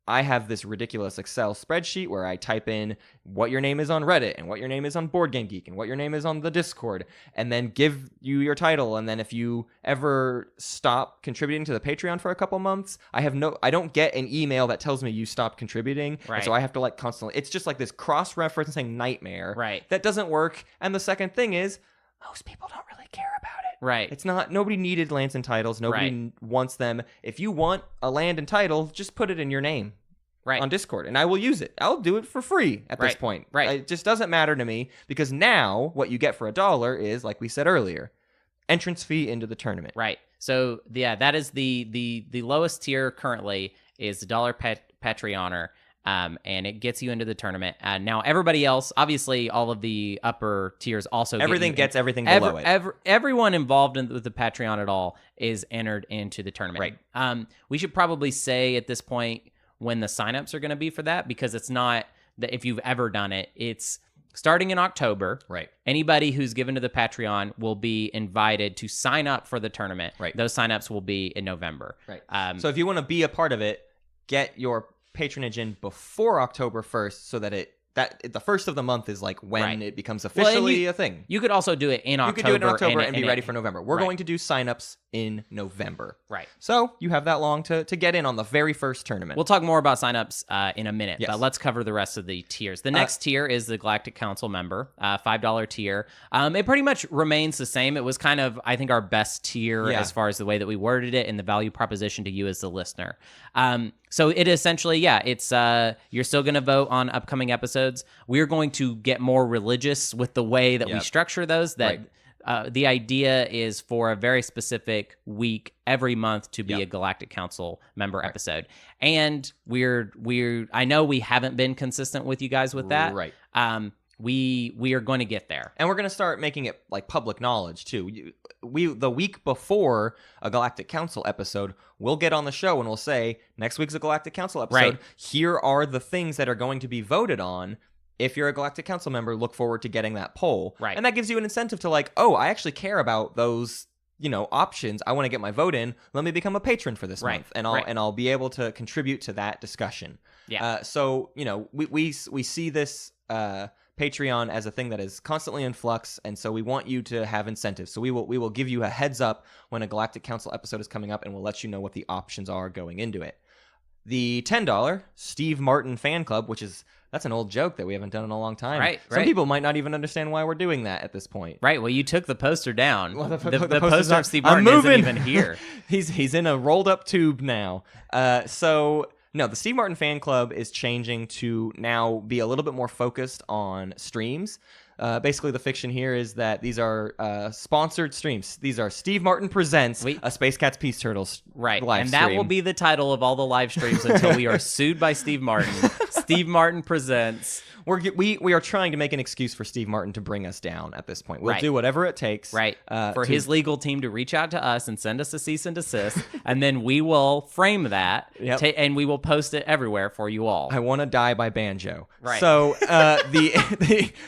I have this ridiculous Excel spreadsheet where I type in what your name is on Reddit and what your name is on Board Game Geek and what your name is on the Discord, and then give you your title. And then if you ever stop contributing to the Patreon for a couple months, I don't get an email that tells me you stopped contributing. Right. And so I have to like constantly, it's just like this cross-referencing nightmare. Right. That doesn't work. And the second thing is, most people don't really care about it. Right. It's not, nobody needed lands and titles. Nobody wants them. If you want a land and title, just put it in your name. Right. On Discord, and I will use it. I'll do it for free at this point. Right. It just doesn't matter to me because now what you get for $1 is, like we said earlier, entrance fee into the tournament. Right. So yeah, that is the lowest tier currently is the $1 Patreoner. And it gets you into the tournament. Now, everybody else, obviously, all of the upper tiers also everything everything below it. Everyone involved with the Patreon at all is entered into the tournament. Right. We should probably say at this point when the signups are going to be for that, because it's not that if you've ever done it, it's starting in October. Right. Anybody who's given to the Patreon will be invited to sign up for the tournament. Right. Those signups will be in November. Right. So if you want to be a part of it, get your patronage in before October 1st so that the first of the month is like when it becomes officially a thing. You could also do it in October. You could do it in October and be ready for November. We're going to do signups in November. Right. So you have that long to get in on the very first tournament. We'll talk more about signups in a minute, Yes. but let's cover the rest of the tiers. The next tier is the Galactic Council member, $5 tier. It pretty much remains the same. It was kind of, I think, our best tier as far as the way that we worded it and the value proposition to you as the listener. So it essentially, it's you're still going to vote on upcoming episodes. We're going to get more religious with the way that we structure those. The idea is for a very specific week every month to be a Galactic Council member episode. And I know we haven't been consistent with you guys with that. Right. We are going to get there. And we're going to start making it like public knowledge too. The week before a Galactic Council episode, we'll get on the show and we'll say, next week's a Galactic Council episode. Right. Here are the things that are going to be voted on. If you're a Galactic Council member, look forward to getting that poll. Right. And that gives you an incentive to like, oh, I actually care about those, options. I want to get my vote in. Let me become a patron for this month. And I'll be able to contribute to that discussion. Yeah. So, we see this Patreon as a thing that is constantly in flux, and so we want you to have incentives. So we will give you a heads up when a Galactic Council episode is coming up, and we'll let you know what the options are going into it. The $10 Steve Martin fan club, that's an old joke that we haven't done in a long time. Right. Some people might not even understand why we're doing that at this point. Right. Well, you took the poster down. Well, the poster poster's of Steve Martin isn't even here. He's in a rolled up tube now. No, the Steve Martin fan club is changing to now be a little bit more focused on streams. Basically, the fiction here is that these are sponsored streams. These are Steve Martin Presents a Space Cats Peace Turtles Right. live And stream. that will be the title of all the live streams until we are sued by Steve Martin. Steve Martin Presents. We are trying to make an excuse for Steve Martin to bring us down at this point. We'll Right. do whatever it takes. Right. For his legal team to reach out to us and send us a cease and desist. And then we will frame that and we will post it everywhere for you all. I want to die by banjo. Right. So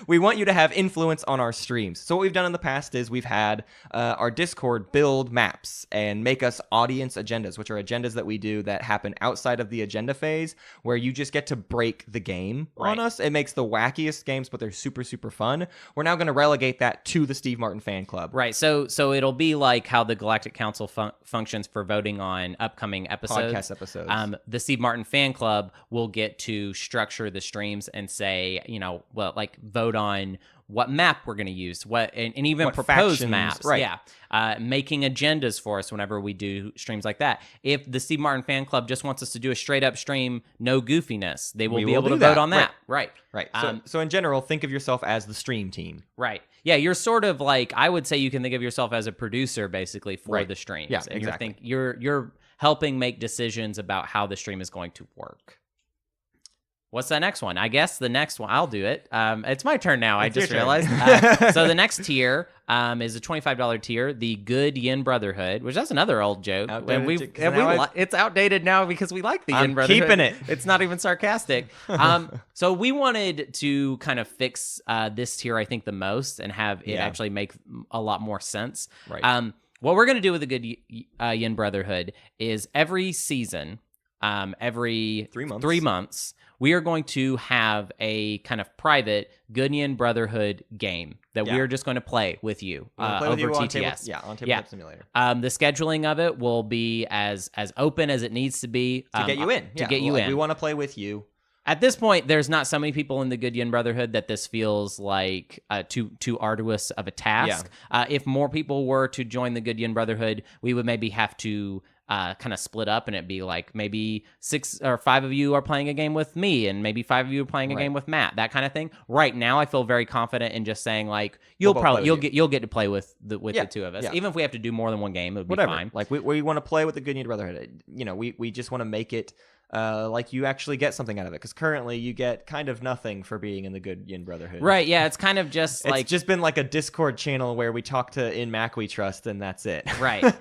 we want you to have influence on our streams. So what we've done in the past is we've had our Discord build maps and make us audience agendas, which are agendas that we do that happen outside of the agenda phase, where you just get to break the game on us. It makes the wackiest games, but they're super, super fun. We're now going to relegate that to the Steve Martin fan club. Right. So it'll be like how the Galactic Council functions for voting on upcoming episodes. Podcast episodes. The Steve Martin fan club will get to structure the streams and say, vote on what map we're going to use, and even What propose factions, maps. right. Yeah. Making agendas for us whenever we do streams like that. If the Steve Martin fan club just wants us to do a straight up stream, no goofiness, they will be able to vote on that. Right. Right. So in general, think of yourself as the stream team. Right. Yeah, you're sort of like, I would say you can think of yourself as a producer basically for the streams. Yeah, and exactly. You're helping make decisions about how the stream is going to work. What's the next one? I guess the next one, I'll do it. It's my turn now. I just realized. So the next tier is a $25 tier, the Good Yin Brotherhood, which that's another old joke. It's outdated now because we like the Yin Brotherhood. Keeping it. It's not even sarcastic. So we wanted to kind of fix this tier, I think, the most and have it actually make a lot more sense. Right. What we're going to do with the Good Yin Brotherhood is every season, every 3 months, we are going to have a kind of private Good Yin Brotherhood game that we are just going to play with you over TTS. On Tabletop Simulator. The scheduling of it will be as open as it needs to be. To get you in. To get you in. We want to play with you. At this point, there's not so many people in the Good Yin Brotherhood that this feels like too arduous of a task. If more people were to join the Good Yin Brotherhood, we would maybe have to kind of split up, and it'd be like maybe 6 or 5 of you are playing a game with me, and maybe 5 of you are playing a game with Matt. That kind of thing. Right now, I feel very confident in just saying like you'll get to play with the two of us, even if we have to do more than one game. It would be fine. Like we want to play with the Good Yin Brotherhood. We just want to make it. Like you actually get something out of it, because currently you get kind of nothing for being in the Good Yin Brotherhood. Right? Yeah, it's kind of just it's just been like a Discord channel where we talk to In Mac We Trust, and that's it. Right.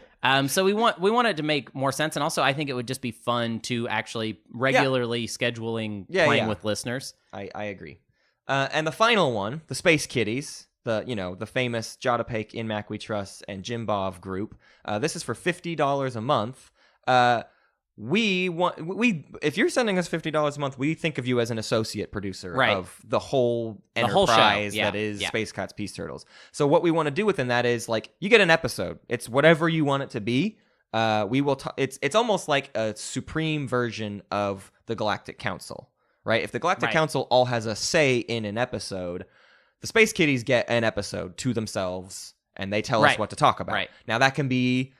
So we want it to make more sense, and also I think it would just be fun to actually regularly scheduling playing with listeners. I agree. And the final one, the Space Kitties, the famous Jotapake, In Mac We Trust, and Jim Bov group. This is for $50 a month. If you're sending us $50 a month, we think of you as an associate producer of the whole enterprise that is Space Cats Peace Turtles. So what we want to do within that is like you get an episode. It's whatever you want it to be. We will. It's almost like a supreme version of the Galactic Council, right? If the Galactic Council all has a say in an episode, the Space Kitties get an episode to themselves, and they tell us what to talk about. Now that can be.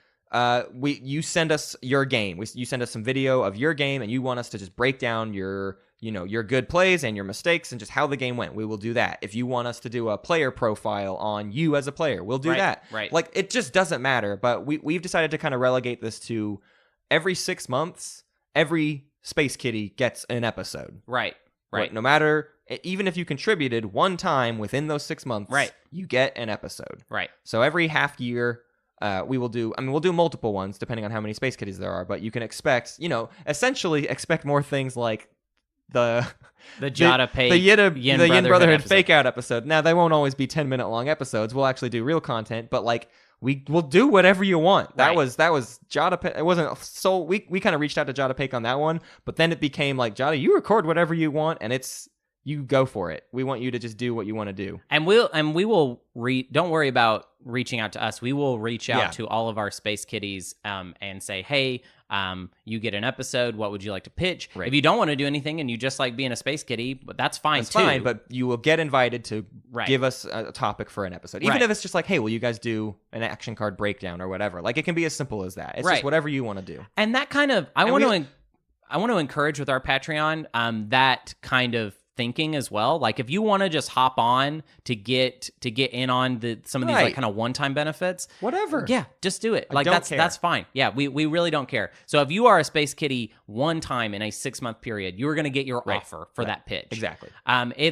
You send us your game. You send us some video of your game, and you want us to just break down your good plays and your mistakes and just how the game went. We will do that. If you want us to do a player profile on you as a player, we'll do that. Right. Like it just doesn't matter. But we've decided to kind of relegate this to every 6 months, every Space Kitty gets an episode. Right. No matter, even if you contributed one time within those 6 months, you get an episode. Right. So every half year. We'll do multiple ones depending on how many Space Kitties there are, but you can essentially expect more things like the Jotapake, the Yin Brotherhood episode. fake out episode. Now they won't always be 10-minute long episodes. We'll actually do real content, but like we'll do whatever you want. That was Jotapake. It wasn't so we kind of reached out to Jotapake on that one, but then it became like Jota, you record whatever you want, and you go for it. We want you to just do what you want to do. And we will don't worry about reaching out to us. We will reach out to all of our Space Kitties and say, hey, you get an episode. What would you like to pitch? Right. If you don't want to do anything and you just like being a Space Kitty, but that's fine too. Fine, but you will get invited to give us a topic for an episode. Even if it's just like, hey, will you guys do an action card breakdown or whatever? Like it can be as simple as that. It's just whatever you want to do. And that kind of I want to encourage with our Patreon that kind of thinking as well. Like if you want to just hop on to get in on some of these like kind of one-time benefits, whatever. Yeah, just do it. I Like don't care. that's fine. Yeah, we really don't care. So if you are a Space Kitty one time in a 6-month period, you are going to get your offer for that pitch. Exactly.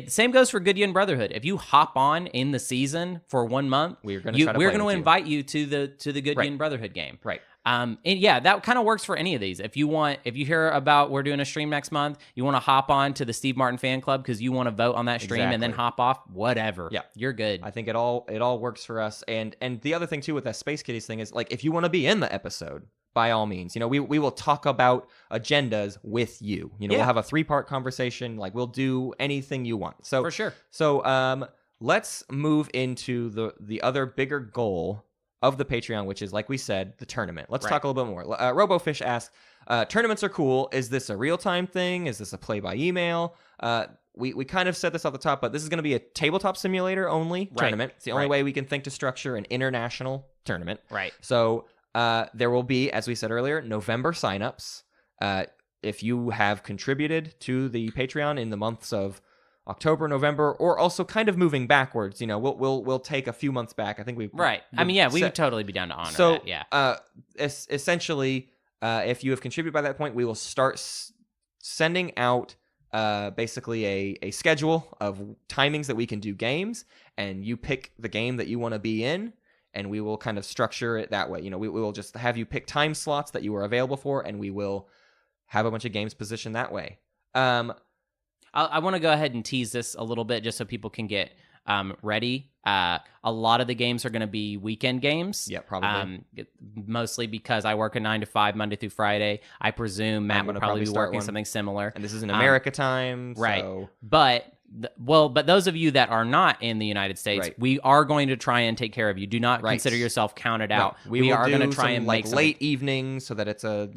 Same goes for Goodyear Brotherhood. If you hop on in the season for 1 month, we're going to invite you to the Goodyear Brotherhood game. Right. And yeah, that kind of works for any of these. If you hear about we're doing a stream next month, you want to hop on to the Steve Martin fan club because you want to vote on that stream and then hop off, whatever. Yeah, you're good. I think it all works for us. And the other thing too with that Space Kitties thing is like if you want to be in the episode, by all means, we will talk about agendas with you. We'll have a 3-part conversation. Like we'll do anything you want. So for sure. So let's move into the other bigger goal of the Patreon, which is, like we said, the tournament. Let's talk a little bit more. RoboFish asks, tournaments are cool. Is this a real-time thing? Is this a play-by-email? We kind of said this off the top, but this is going to be a tabletop simulator only tournament. It's the only way we can think to structure an international tournament. Right. So there will be, as we said earlier, November signups. If you have contributed to the Patreon in the months of October, November, or also kind of moving backwards. We'll take a few months back. I think we I mean, yeah, we would totally be down to honor that. Yeah. Essentially, if you have contributed by that point, we will start sending out basically a schedule of timings that we can do games, and you pick the game that you want to be in, and we will kind of structure it that way. We will just have you pick time slots that you are available for, and we will have a bunch of games positioned that way. I want to go ahead and tease this a little bit just so people can get ready. A lot of the games are going to be weekend games. Yeah, probably. Mostly because I work a 9 to 5 Monday through Friday. I presume Matt will probably be working something similar. And this is in America time. Right. So. But those of you that are not in the United States, we are going to try and take care of you. Do not consider yourself counted out. We are going to try and make late evenings so that it's a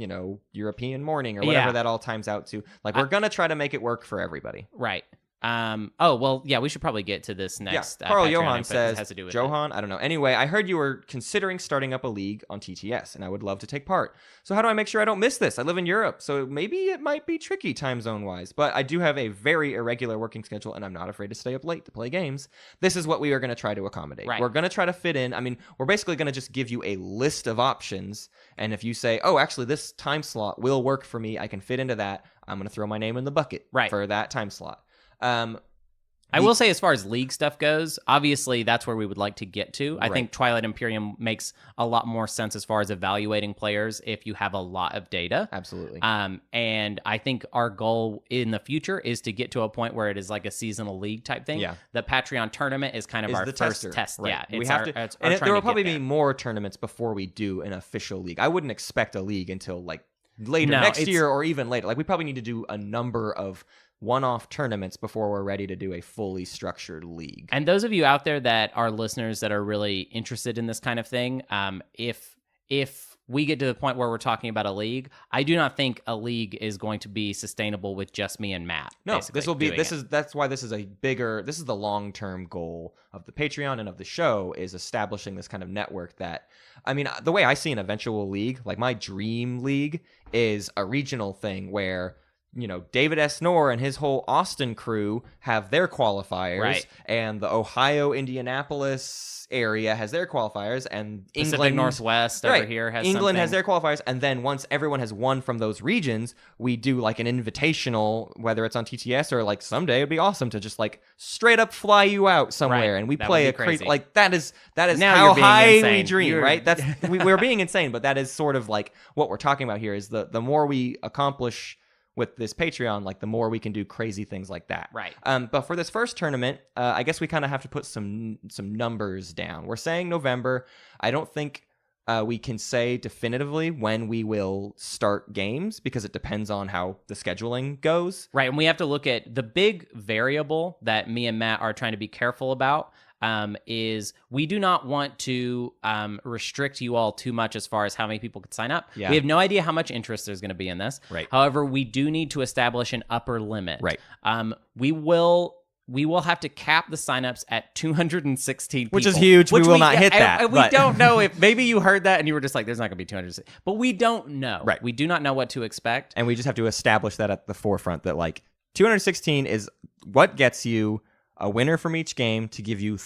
European morning or whatever that all times out to. Like we're going to try to make it work for everybody. Right. We should probably get to this next. Carl Patreon Johan says, has to do with Johan, I don't know. Anyway, I heard you were considering starting up a league on TTS, and I would love to take part. So how do I make sure I don't miss this? I live in Europe, so maybe it might be tricky time zone-wise, but I do have a very irregular working schedule, and I'm not afraid to stay up late to play games. This is what we are going to try to accommodate. Right. We're going to try to fit in. I mean, we're basically going to just give you a list of options, and if you say, oh, actually, this time slot will work for me, I can fit into that, I'm going to throw my name in the bucket for that time slot. I will say, as far as league stuff goes, obviously that's where we would like to get to. I think Twilight Imperium makes a lot more sense as far as evaluating players if you have a lot of data. Absolutely. And I think our goal in the future is to get to a point where it is like a seasonal league type thing. Yeah. The Patreon tournament is kind of our first test. Right. Yeah. We have to, and there will probably be more tournaments before we do an official league. I wouldn't expect a league until like later next year or even later. Like we probably need to do a number of one-off tournaments before we're ready to do a fully structured league. And those of you out there that are listeners that are really interested in this kind of thing, if we get to the point where we're talking about a league, I do not think a league is going to be sustainable with just me and Matt. No, that's why this is the long-term goal of the Patreon and of the show, is establishing this kind of network that, I mean, the way I see an eventual league, like my dream league is a regional thing where David S. Knorr and his whole Austin crew have their qualifiers, and the Ohio, Indianapolis area has their qualifiers, and Pacific Northwest over here has England has their qualifiers, and then once everyone has won from those regions, we do like an invitational, whether it's on TTS or like someday it'd be awesome to just like straight up fly you out somewhere and we play a crazy like that is now how high we dream, right? That's we're being insane, but that is sort of like what we're talking about here is the more we accomplish with this Patreon, like the more we can do crazy things like that. Right. But for this first tournament, I guess we kind of have to put some numbers down. We're saying November. I don't think we can say definitively when we will start games because it depends on how the scheduling goes. Right. And we have to look at the big variable that me and Matt are trying to be careful about. Is we do not want to restrict you all too much as far as how many people could sign up. Yeah. We have no idea how much interest there's going to be in this. Right. However, we do need to establish an upper limit. Right. We will have to cap the signups at 216 people. Which is huge. We will not hit that. And we don't know if maybe you heard that and you were just like, there's not going to be 260. But we don't know. Right. We do not know what to expect. And we just have to establish that at the forefront that like 216 is what gets you a winner from each game to give you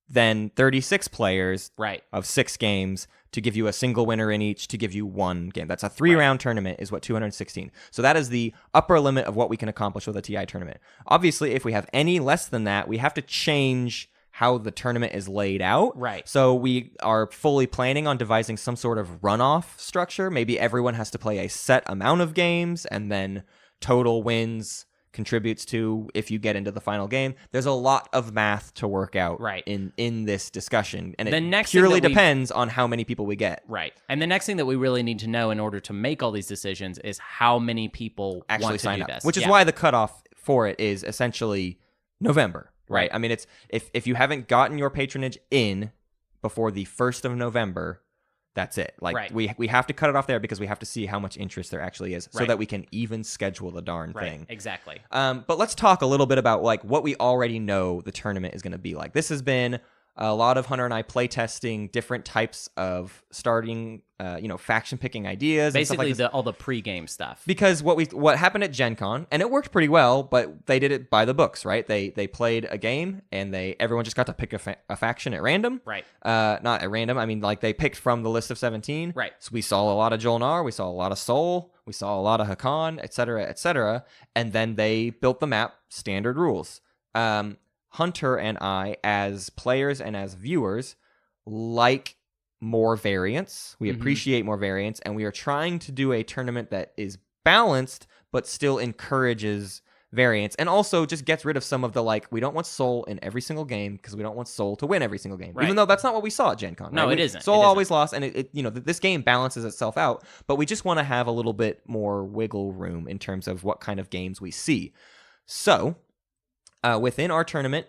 then 36 players of 6 games to give you a single winner in each to give you 1 game. That's a 3-round tournament is what 216. So that is the upper limit of what we can accomplish with a TI tournament. Obviously, if we have any less than that, we have to change how the tournament is laid out. Right. So we are fully planning on devising some sort of runoff structure. Maybe everyone has to play a set amount of games, and then total wins contributes to if you get into the final game. There's a lot of math to work out in this discussion, and it purely depends on how many people we get. Right. And the next thing that we really need to know in order to make all these decisions is how many people actually want to sign do up, this. which is why the cutoff for it is essentially November. Right. I mean, it's if you haven't gotten your patronage in before the 1st of November, that's it. Like we have to cut it off there because we have to see how much interest there actually is so that we can even schedule the darn thing. Exactly. But let's talk a little bit about like what we already know the tournament is going to be like. This has been a lot of Hunter and I playtesting different types of starting, faction picking ideas. Basically, and stuff like all the pregame stuff. Because what happened at Gen Con, and it worked pretty well, but they did it by the books, right? They played a game, and everyone just got to pick a faction at random. Right. Not at random. I mean, like they picked from the list of 17. Right. So we saw a lot of Jolnar, we saw a lot of Sol, we saw a lot of Hakan, et cetera, and then they built the map standard rules. Hunter and I, as players and as viewers, like more variance. We appreciate more variance, and we are trying to do a tournament that is balanced but still encourages variance, and also just gets rid of some of the we don't want Sol in every single game because we don't want Sol to win every single game. Even though that's not what we saw at Gen Con. No, right? it isn't. Sol always lost, and this game balances itself out, but we just want to have a little bit more wiggle room in terms of what kind of games we see. So within our tournament,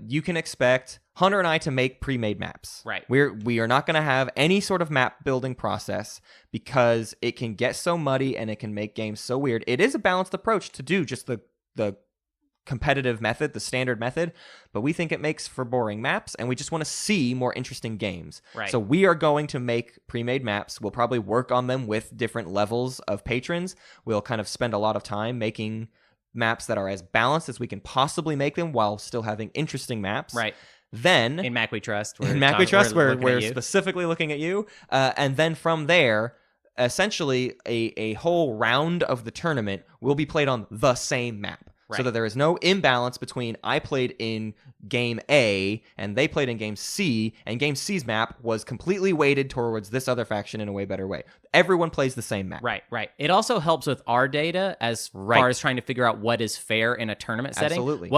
you can expect Hunter and I to make pre-made maps. Right. We are not going to have any sort of map building process because it can get so muddy and it can make games so weird. It is a balanced approach to do just the competitive method, the standard method, but we think it makes for boring maps, and we just want to see more interesting games. Right. So we are going to make pre-made maps. We'll probably work on them with different levels of patrons. We'll kind of spend a lot of time making maps that are as balanced as we can possibly make them while still having interesting maps. Right. Then in Mac We Trust, we're specifically looking at you, and then from there, essentially a whole round of the tournament will be played on the same map. So that there is no imbalance between I played in game A and they played in game C, and game C's map was completely weighted towards this other faction in a way better way. Everyone plays the same map. Right. It also helps with our data as far as trying to figure out what is fair in a tournament setting. Absolutely.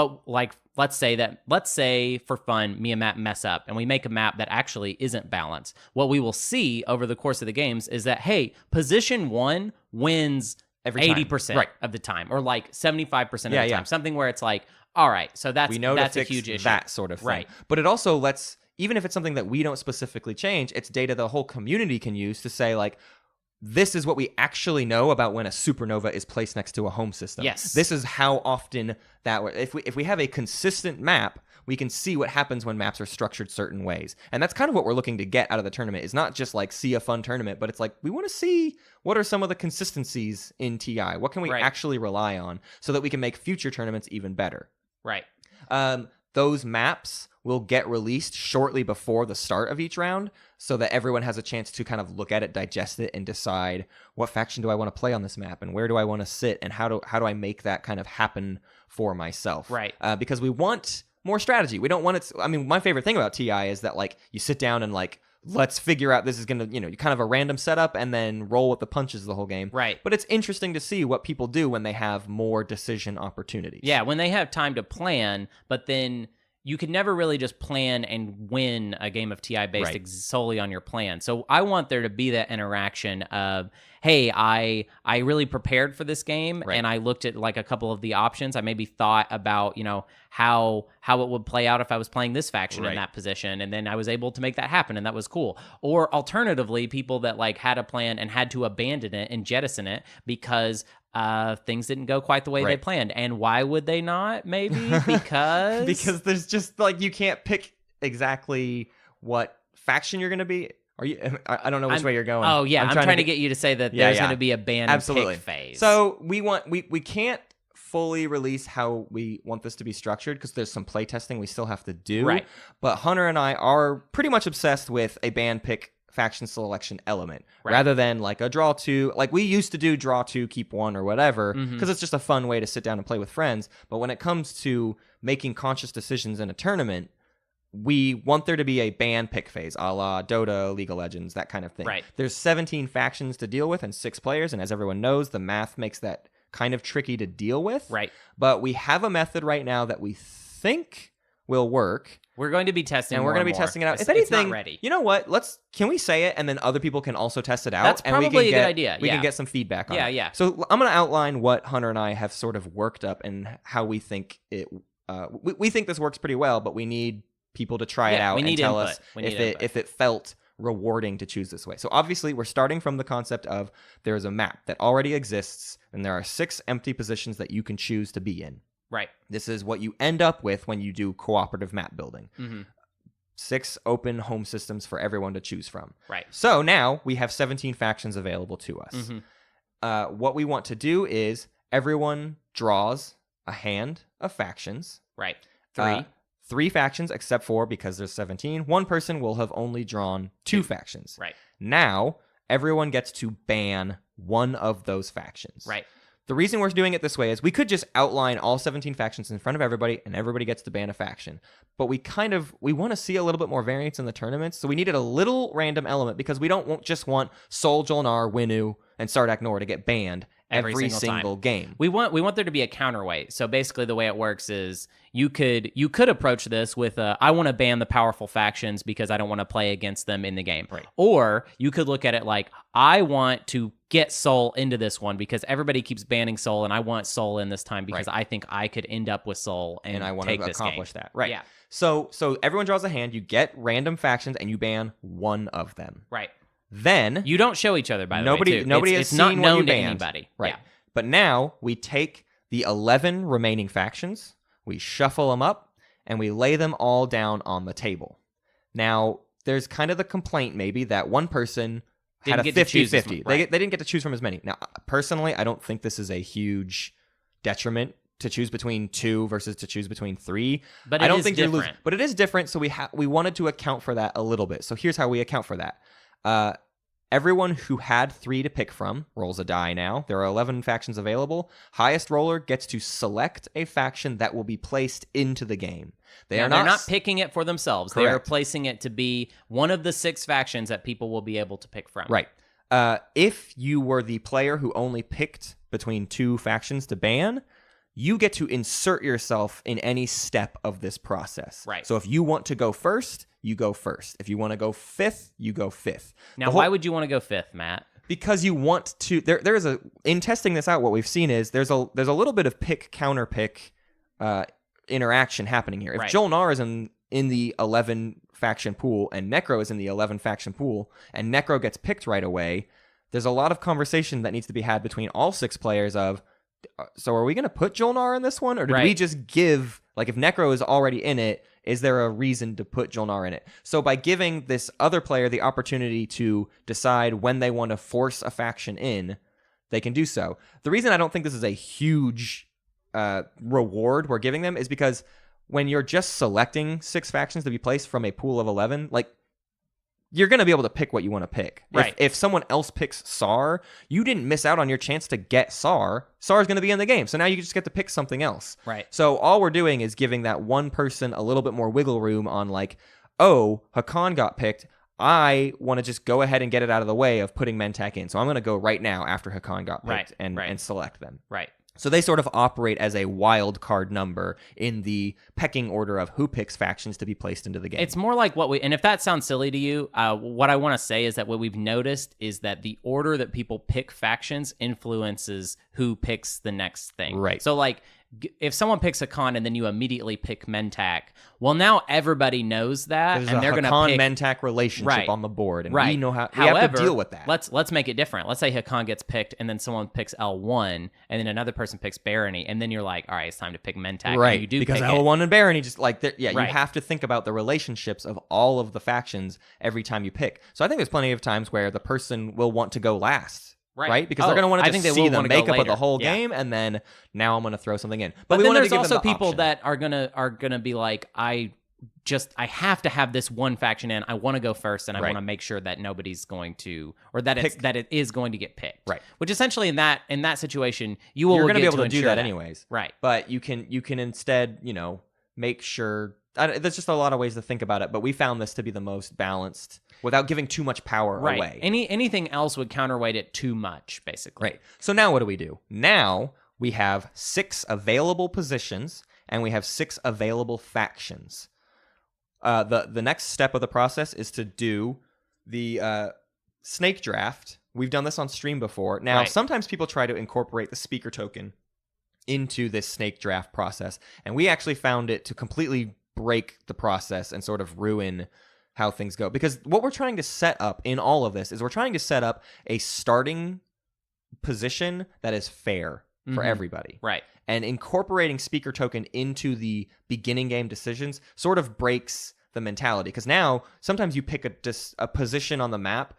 Let's say for fun, me and Matt mess up and we make a map that actually isn't balanced. What we will see over the course of the games is that, hey, position 1 wins every 80% of the time, or 75% of the time. Something where it's like, all right, so that's a huge issue. That sort of thing. Right. But it also lets, even if it's something that we don't specifically change, it's data the whole community can use to say this is what we actually know about when a supernova is placed next to a home system. Yes. This is how often that if we have a consistent map, we can see what happens when maps are structured certain ways. And that's kind of what we're looking to get out of the tournament. Is not just see a fun tournament, but it's we want to see what are some of the consistencies in TI. What can we actually rely on so that we can make future tournaments even better? Right. Those maps will get released shortly before the start of each round so that everyone has a chance to kind of look at it, digest it, and decide what faction do I want to play on this map and where do I want to sit and how do I make that kind of happen for myself. Right. Because we want more strategy. We don't want it. My favorite thing about TI is that you sit down and let's figure out this is going to, kind of a random setup and then roll with the punches the whole game. Right. But it's interesting to see what people do when they have more decision opportunities. Yeah, when they have time to plan, but then you can never really just plan and win a game of TI based solely on your plan. So I want there to be that interaction of, hey, I really prepared for this game and I looked at a couple of the options. I maybe thought about, how it would play out if I was playing this faction in that position, and then I was able to make that happen, and that was cool. Or alternatively, people that had a plan and had to abandon it and jettison it because things didn't go quite the way they planned. And why would they not? Maybe because because there's just you can't pick exactly what faction you're going to be. I don't know which way you're going. Oh yeah, I'm trying to get you to say that there's going to be a ban and pick phase. So we can't fully release how we want this to be structured because there's some playtesting we still have to do. Right. But Hunter and I are pretty much obsessed with a band pick faction selection element Right. rather than like a draw two. Like we used to do draw two, keep one or whatever because it's just a fun way to sit down and play with friends. But when it comes to making conscious decisions in a tournament, we want there to be a band pick phase, a la Dota, League of Legends, that kind of thing. Right. There's 17 factions to deal with and 6 players, and as everyone knows, the math makes that kind of tricky to deal with. Right. But we have a method right now that we think will work. We're going to be testing, and we're going to be testing it out. It's, If anything, it's not ready. you know what? Can we say it, and then other people can also test it out? That's and we probably can a good idea, We yeah. can get some feedback on it. Yeah. So I'm going to outline what Hunter and I have sort of worked up and how we think it. We think this works pretty well, but we need people to try it out we and need tell input. us We need if it felt rewarding to choose this way. So obviously we're starting from the concept of there is a map that already exists and there are 6 empty positions that you can choose to be in. Right. This is what you end up with when you do cooperative map building. Mm-hmm. 6 open home systems for everyone to choose from. Right. So now we have 17 factions available to us. Mm-hmm. What we want to do is everyone draws a hand of factions. Right. 3 factions, except for, because there's 17, one person will have only drawn 2 factions. Right. Now, everyone gets to ban one of those factions. Right. The reason we're doing it this way is we could just outline all 17 factions in front of everybody, and everybody gets to ban a faction. But we want to see a little bit more variance in the tournaments, so we needed a little random element because we don't just want Sol, Jolnar, Winu, and Sardak Nor to get banned every single game. We want there to be a counterweight. So basically the way it works is you could approach this with I want to ban the powerful factions because I don't want to play against them in the game. Right. Or you could look at it like I want to get Sol into this one because everybody keeps banning Sol and I want Sol in this time because I think I could end up with Sol and I want take to this accomplish game. that. Right. Yeah. So everyone draws a hand, you get random factions and you ban one of them. Right. Then You don't show each other by the way. Too. Nobody it's has not seen what known you to banned. anybody. Right. Yeah. But now we take the 11 remaining factions, we shuffle them up, and we lay them all down on the table. Now, there's kind of the complaint maybe that one person had a Didn't get to choose as 50-50. much, right. They didn't get to choose from as many. Now, personally, I don't think this is a huge detriment to choose between 2 versus to choose between 3. But I don't is think you're different. losing. But it is different, so we wanted to account for that a little bit. So here's how we account for that. Everyone who had 3 to pick from rolls a die now. There are 11 factions available. Highest roller gets to select a faction that will be placed into the game. They're not picking it for themselves. They are Correct. placing it to be one of the 6 factions that people will be able to pick from. Right. If you were the player who only picked between 2 factions to ban, you get to insert yourself in any step of this process. Right. So if you want to go first, you go first. If you want to go 5th, you go 5th. Now, why would you want to go 5th, Matt? Because you want to. There is in testing this out. What we've seen is there's a little bit of pick counter pick interaction happening here. If Right. Jolnar is in the 11 faction pool and Necro is in the 11 faction pool and Necro gets picked right away, there's a lot of conversation that needs to be had between all 6 players of, so are we going to put Jolnar in this one, or did we Right. just give, like if Necro is already in it, is there a reason to put Jolnar in it? So by giving this other player the opportunity to decide when they want to force a faction in, they can do so. The reason I don't think this is a huge reward we're giving them is because when you're just selecting 6 factions to be placed from a pool of 11, like, you're going to be able to pick what you want to pick. Right. If someone else picks SAR, you didn't miss out on your chance to get SAR. SAR is going to be in the game. So now you just get to pick something else. Right. So all we're doing is giving that one person a little bit more wiggle room on like, oh, Hakan got picked. I want to just go ahead and get it out of the way of putting Mentak in. So I'm going to go right now after Hakan got picked and select them. Right. So they sort of operate as a wild card number in the pecking order of who picks factions to be placed into the game. It's more like and if that sounds silly to you, what I want to say is that what we've noticed is that the order that people pick factions influences who picks the next thing. Right. So like, if someone picks a con and then you immediately pick Mentak, well, now everybody knows that, There's and they're going to Hakan pick Mentak relationship Right. on the board, and Right. we know how However, we have to deal with that. Let's make it different. Let's say Hakan gets picked, and then someone picks L1, and then another person picks Barony, and then you're like, all right, it's time to pick Mentak. Right, And you do because pick L1 and Barony just like, Right. you have to think about the relationships of all of the factions every time you pick. So I think there's plenty of times where the person will want to go last right? Because they're going to want to just see the makeup of the whole game, and then now I'm going to throw something in. But then there's also people that are gonna be like, I have to have this one faction in. I want to go first, and I want to make sure that nobody's going to, or that it is going to get picked. Right. Which essentially in that situation, you're going to be able to do that anyways. Right. But you can instead, make sure. There's just a lot of ways to think about it, but we found this to be the most balanced without giving too much power away. Anything else would counterweight it too much, basically. Right. So now what do we do? Now we have 6 available positions and we have 6 available factions. The next step of the process is to do the snake draft. We've done this on stream before. Now, sometimes people try to incorporate the speaker token into this snake draft process, and we actually found it to completely break the process and sort of ruin how things go. Because what we're trying to set up in all of this is we're trying to set up a starting position that is fair for everybody. Right. And incorporating speaker token into the beginning game decisions sort of breaks the mentality. Because now sometimes you pick a position on the map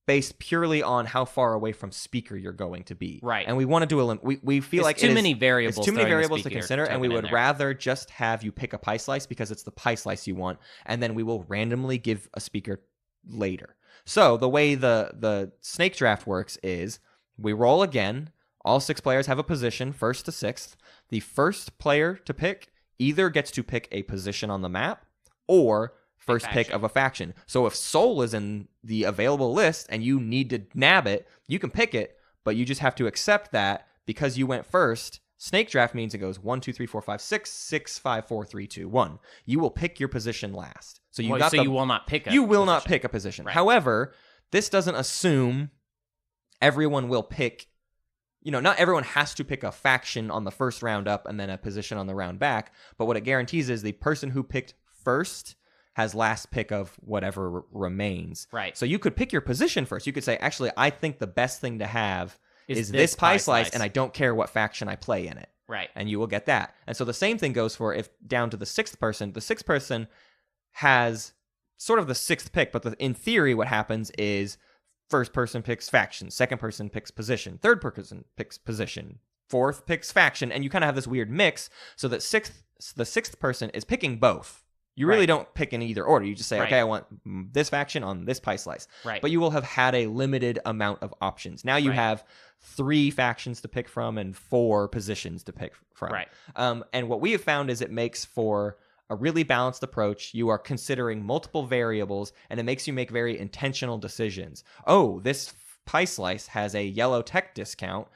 based purely on how far away from speaker you're going to be. Right. And we want to do we feel like too many variables. It's too many variables to consider, and we would rather just have you pick a pie slice because it's the pie slice you want, and then we will randomly give a speaker later. So the way the snake draft works is we roll again. All 6 players have a position, 1st to 6th. The first player to pick either gets to pick a position on the map or first pick of a faction. So if Soul is in the available list and you need to nab it, you can pick it, but you just have to accept that because you went first. Snake draft means it goes 1, 2, 3, 4, 5, 6, 6, 5, 4, 3, 2, 1. You will pick your position last. So you you will not pick not pick a position. Right. However, this doesn't assume everyone will pick. Not everyone has to pick a faction on the first round up and then a position on the round back. But what it guarantees is the person who picked first has last pick of whatever remains. Right. So you could pick your position first. You could say, actually, I think the best thing to have is this pie slice, and I don't care what faction I play in it. Right. And you will get that. And so the same thing goes for if down to the 6th person. The 6th person has sort of the 6th pick, but in theory what happens is first person picks faction, second person picks position, third person picks position, fourth picks faction, and you kind of have this weird mix so that the 6th person is picking both. You really don't pick in either order. You just say, okay, I want this faction on this pie slice. Right. But you will have had a limited amount of options. Now you have 3 factions to pick from and 4 positions to pick from. Right. And what we have found is it makes for a really balanced approach. You are considering multiple variables, and it makes you make very intentional decisions. Oh, this pie slice has a yellow tech discount,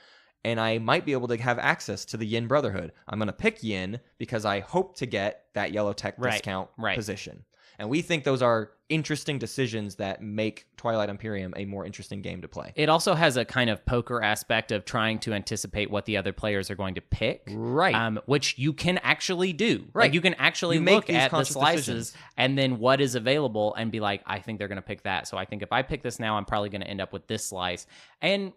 and I might be able to have access to the Yin Brotherhood. I'm going to pick Yin because I hope to get that yellow tech discount position. And we think those are interesting decisions that make Twilight Imperium a more interesting game to play. It also has a kind of poker aspect of trying to anticipate what the other players are going to pick. Right. Which you can actually do. Right. Like you can actually look at the slices and then what is available and be like, I think they're going to pick that. So I think if I pick this now, I'm probably going to end up with this slice. And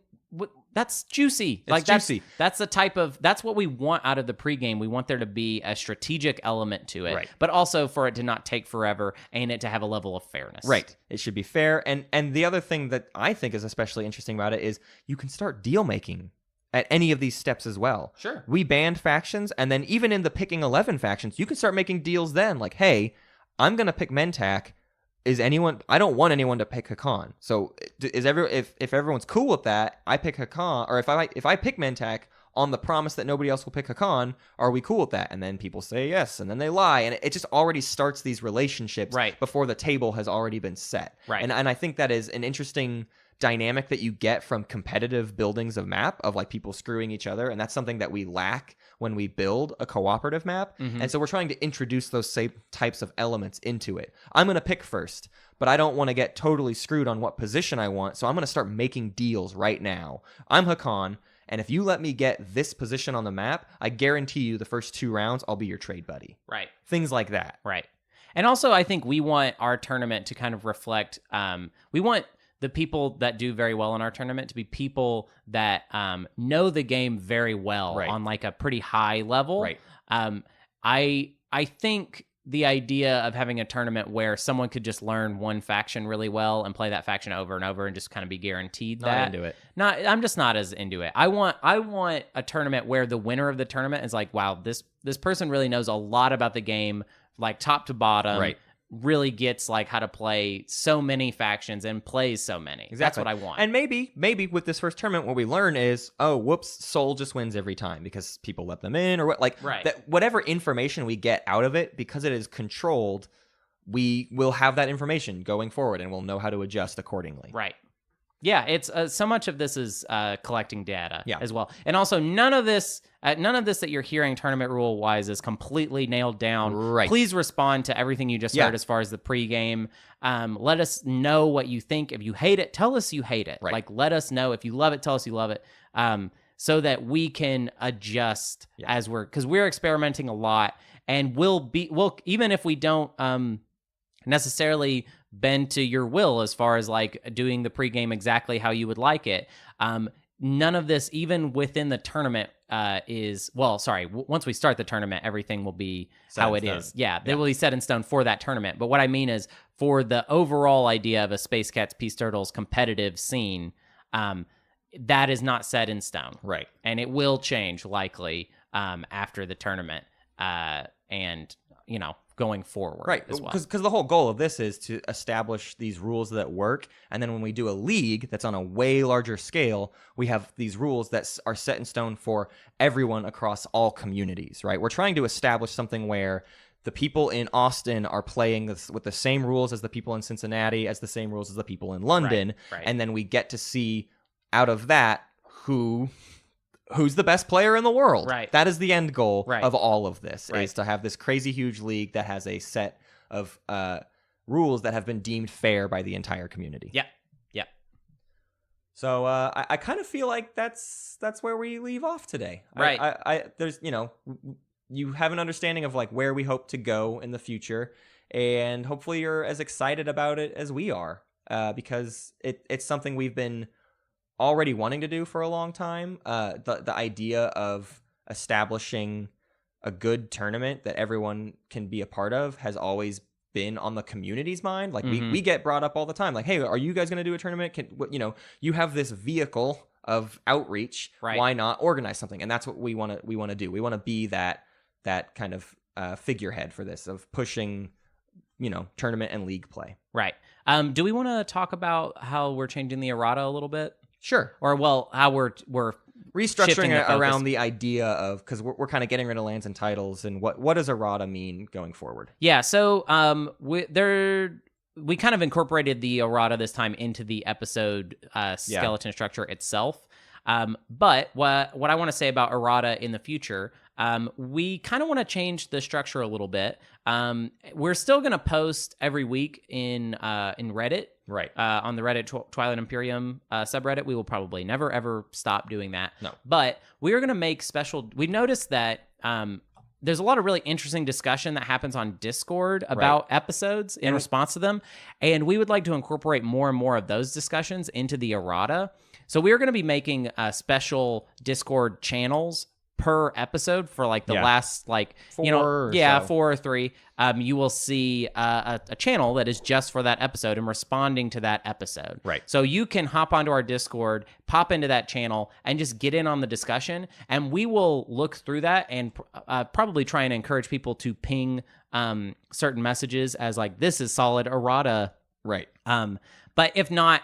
that's juicy. Juicy. That's the type of, that's what we want out of the pregame. We want there to be a strategic element to it, but also for it to not take forever and it to have a level of fairness. Right. It should be fair. And the other thing that I think is especially interesting about it is you can start deal making at any of these steps as well. Sure. We banned factions, and then even in the picking 11 factions, you can start making deals then. Like, hey, I'm going to pick Mentak. I don't want anyone to pick Hakan. So if everyone's cool with that, I pick Hakan, or if I pick Mentak on the promise that nobody else will pick Hakan, are we cool with that? And then people say yes, and then they lie, and it just already starts these relationships before the table has already been set. Right. And I think that is an interesting dynamic that you get from competitive buildings of map, of like people screwing each other, and that's something that we lack when we build a cooperative map. And so we're trying to introduce those same types of elements into it. I'm going to pick first, but I don't want to get totally screwed on what position I want, so I'm going to start making deals right now. I'm Hakan, and if you let me get this position on the map, I guarantee you the first 2 rounds I'll be your trade buddy. Right. Things like that. Right. And also I think we want our tournament to kind of reflect, we want the people that do very well in our tournament to be people that know the game very well on like a pretty high level. Right. I think the idea of having a tournament where someone could just learn one faction really well and play that faction over and over and just kind of be guaranteed Not that. into it. I'm just not as into it. I want a tournament where the winner of the tournament is like, wow, this person really knows a lot about the game, like top to bottom. Right. Really gets like how to play so many factions and plays so many. Exactly. That's what I want. And maybe with this first tournament, what we learn is, oh, whoops, Soul just wins every time because people let them in, or what? Like, Right. that whatever information we get out of it, because it is controlled, we will have that information going forward, and we'll know how to adjust accordingly. Right. Yeah, it's so much of this is collecting data Yeah. as well. And also none of this that you're hearing tournament rule wise is completely nailed down. Right. Please respond to everything you just heard as far as the pregame. Let us know what you think. If you hate it, tell us you hate it. Right. Like, let us know. If you love it, tell us you love it. So that we can adjust as because we're experimenting a lot, and we'll even if we don't necessarily bend to your will as far as like doing the pregame exactly how you would like it. None of this, even within the tournament, once we start the tournament, everything will be how it is. Yeah, they will be set in stone for that tournament. But what I mean is, for the overall idea of a Space Cats Peace Turtles competitive scene, that is not set in stone. Right. And it will change likely after the tournament and, going forward. Right, as well. Because the whole goal of this is to establish these rules that work, and then when we do a league that's on a way larger scale, we have these rules that are set in stone for everyone across all communities, right? We're trying to establish something where the people in Austin are playing with the same rules as the people in Cincinnati, as the same rules as the people in London, Right. and then we get to see out of that who's the best player in the world. Right. That is the end goal Right. of all of this, Right. is to have this crazy huge league that has a set of rules that have been deemed fair by the entire community. Yep. Yep. So I kind of feel like that's where we leave off today. Right. I there's you have an understanding of like where we hope to go in the future, and hopefully you're as excited about it as we are, because it's something we've been already wanting to do for a long time. The idea of establishing a good tournament that everyone can be a part of has always been on the community's mind. Like we get brought up all the time, like, hey, are you guys going to do a tournament? You have this vehicle of outreach. Right. Why not organize something? And that's what we want to do. We want to be that kind of figurehead for this, of pushing tournament and league play. Right. Do we want to talk about how we're changing the errata a little bit? Sure. Or how we're Restructuring the it focus. around the idea of, because we're kind of getting rid of lands and titles, and what does errata mean going forward? Yeah, so we kind of incorporated the errata this time into the episode skeleton structure itself. But what I want to say about errata in the future, we kind of want to change the structure a little bit. We're still going to post every week in Reddit. Right. On the Reddit Twilight Imperium subreddit. We will probably never, ever stop doing that. No. But we are going to make special... We noticed that there's a lot of really interesting discussion that happens on Discord about episodes in response to them. And we would like to incorporate more and more of those discussions into the errata. So we are going to be making special Discord channels per episode for like the last 4 or 3. You will see a channel that is just for that episode and responding to that episode. Right. So you can hop onto our Discord, pop into that channel, and just get in on the discussion. And we will look through that and probably try and encourage people to ping certain messages as like, this is solid errata. Right. But if not,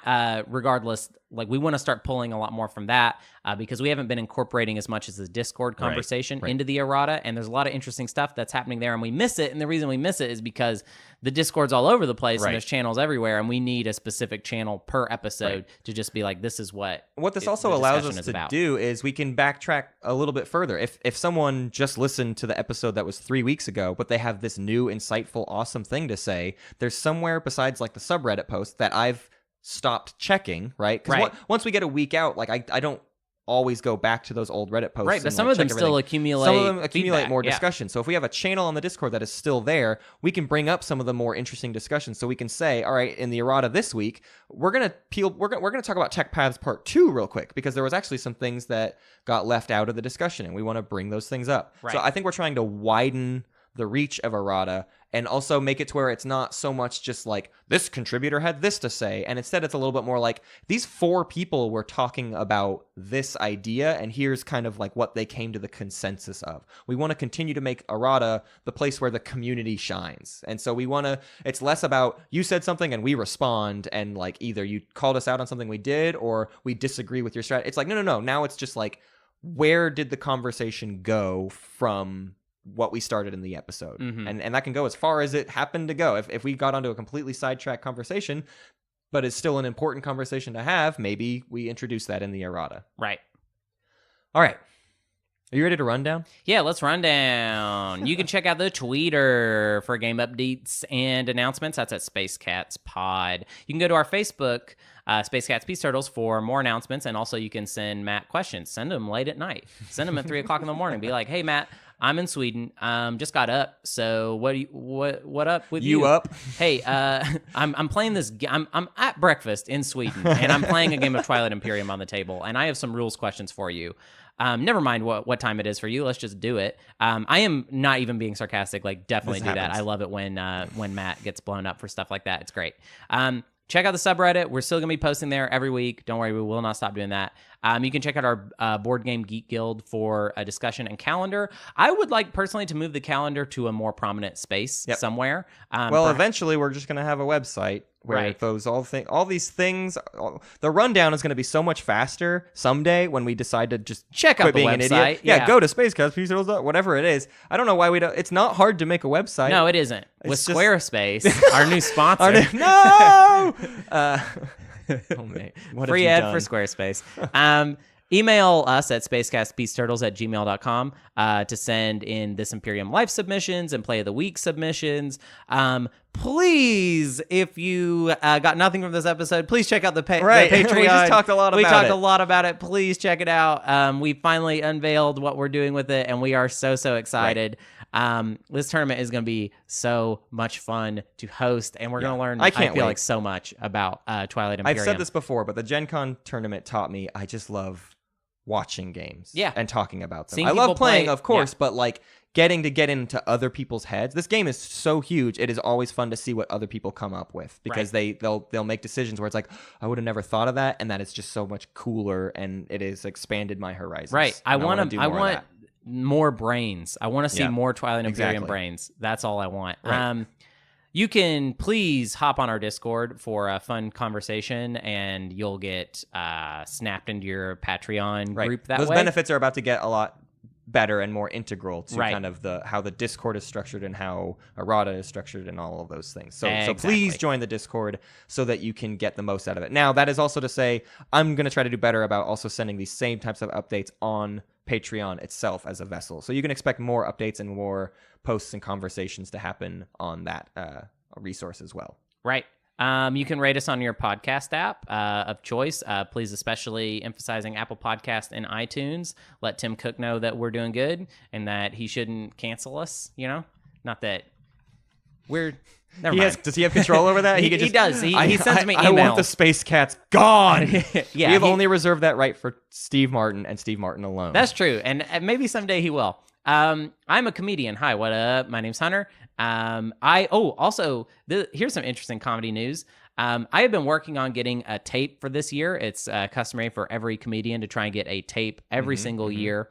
regardless, like we want to start pulling a lot more from that because we haven't been incorporating as much as the Discord conversation into the errata. And there's a lot of interesting stuff that's happening there, and we miss it. And the reason we miss it is because the Discord's all over the place and there's channels everywhere, and we need a specific channel per episode to just be like, this is what this also the allows discussion us is to about. do is we can backtrack a little bit further. If someone just listened to the episode that was 3 weeks ago, but they have this new, insightful, awesome thing to say, there's somewhere besides like the subreddit post that I've stopped checking, right? Because once we get a week out, like I don't always go back to those old Reddit posts. Right, but and, some like, of them check still everything. accumulate. Some of them accumulate feedback, more yeah. discussion. So if we have a channel on the Discord that is still there, we can bring up some of the more interesting discussions. So we can say, all right, in the errata this week, we're gonna talk about Tech Paths Part 2 real quick, because there was actually some things that got left out of the discussion, and we want to bring those things up. Right. So I think we're trying to widen the reach of errata, and also make it to where it's not so much just like this contributor had this to say, and instead it's a little bit more like these 4 people were talking about this idea, and here's kind of like what they came to the consensus of. We want to continue to make errata the place where the community shines, and so we want to. It's less about you said something and we respond, and like either you called us out on something we did or we disagree with your strategy. It's like no. Now it's just like, where did the conversation go from what we started in the episode? And that can go as far as it happened to go. If we got onto a completely sidetracked conversation, but it's still an important conversation to have, maybe we introduce that in the errata. Right. All right. Are you ready to run down? Yeah, let's run down. You can check out the Twitter for game updates and announcements. That's at Space Cats Pod. You can go to our Facebook, Space Cats Peace Turtles, for more announcements, and also you can send Matt questions. Send them late at night. Send them at 3 o'clock in the morning. Be like, hey, Matt, I'm in Sweden. Just got up. So what up with you? You up? Hey, I'm playing this. I'm at breakfast in Sweden, and I'm playing a game of Twilight Imperium on the table, and I have some rules questions for you. Never mind what time it is for you. Let's just do it. I am not even being sarcastic. Like, definitely do that. I love it when Matt gets blown up for stuff like that. It's great. Check out the subreddit. We're still going to be posting there every week. Don't worry, we will not stop doing that. You can check out our Board Game Geek Guild for a discussion and calendar. I would like personally to move the calendar to a more prominent space somewhere. Eventually we're just going to have a website where all these things, the rundown is going to be so much faster someday when we decide to just check out the being website. An idiot. Yeah, go to SpaceCast, whatever it is. I don't know why we don't. It's not hard to make a website. No, it isn't. With Squarespace, our new sponsor. No! Oh, mate. What Free have ad you for done? Squarespace. Email us at spacecastpeaceturtles@gmail.com to send in This Imperium Life submissions and Play of the Week submissions. Please, if you got nothing from this episode, please check out the Patreon. We just talked a lot about it. Please check it out. We finally unveiled what we're doing with it, and we are so excited. Right. This tournament is going to be so much fun to host, and we're going to learn, I feel like, so much about Twilight Imperium. I've said this before, but the Gen Con tournament taught me I just love watching games and talking about them. Seeing I love playing, play, of course, but like getting to get into other people's heads. This game is so huge. It is always fun to see what other people come up with, because they'll make decisions where it's like, I would have never thought of that, and that is just so much cooler, and it has expanded my horizons. Right. I want more brains. I want to see more Twilight Imperium brains. That's all I want. Right. You can please hop on our Discord for a fun conversation, and you'll get snapped into your Patreon group that way. Those benefits are about to get a lot better and more integral to kind of how the Discord is structured and how errata is structured and all of those things. So please join the Discord so that you can get the most out of it. Now, that is also to say, I'm going to try to do better about also sending these same types of updates on Patreon itself as a vessel. So you can expect more updates and more posts and conversations to happen on that resource as well. Right. You can rate us on your podcast app of choice. Please, especially emphasizing Apple Podcast and iTunes. Let Tim Cook know that we're doing good and that he shouldn't cancel us. You know, not that we're. Never mind. Does he have control over that? He does. He sends me emails. I want the Space Cats gone. Yeah, we have only reserved that right for Steve Martin and Steve Martin alone. That's true, and maybe someday he will. I'm a comedian. Hi, what up? My name's Hunter. Here's some interesting comedy news. I have been working on getting a tape for this year. It's customary for every comedian to try and get a tape every single year.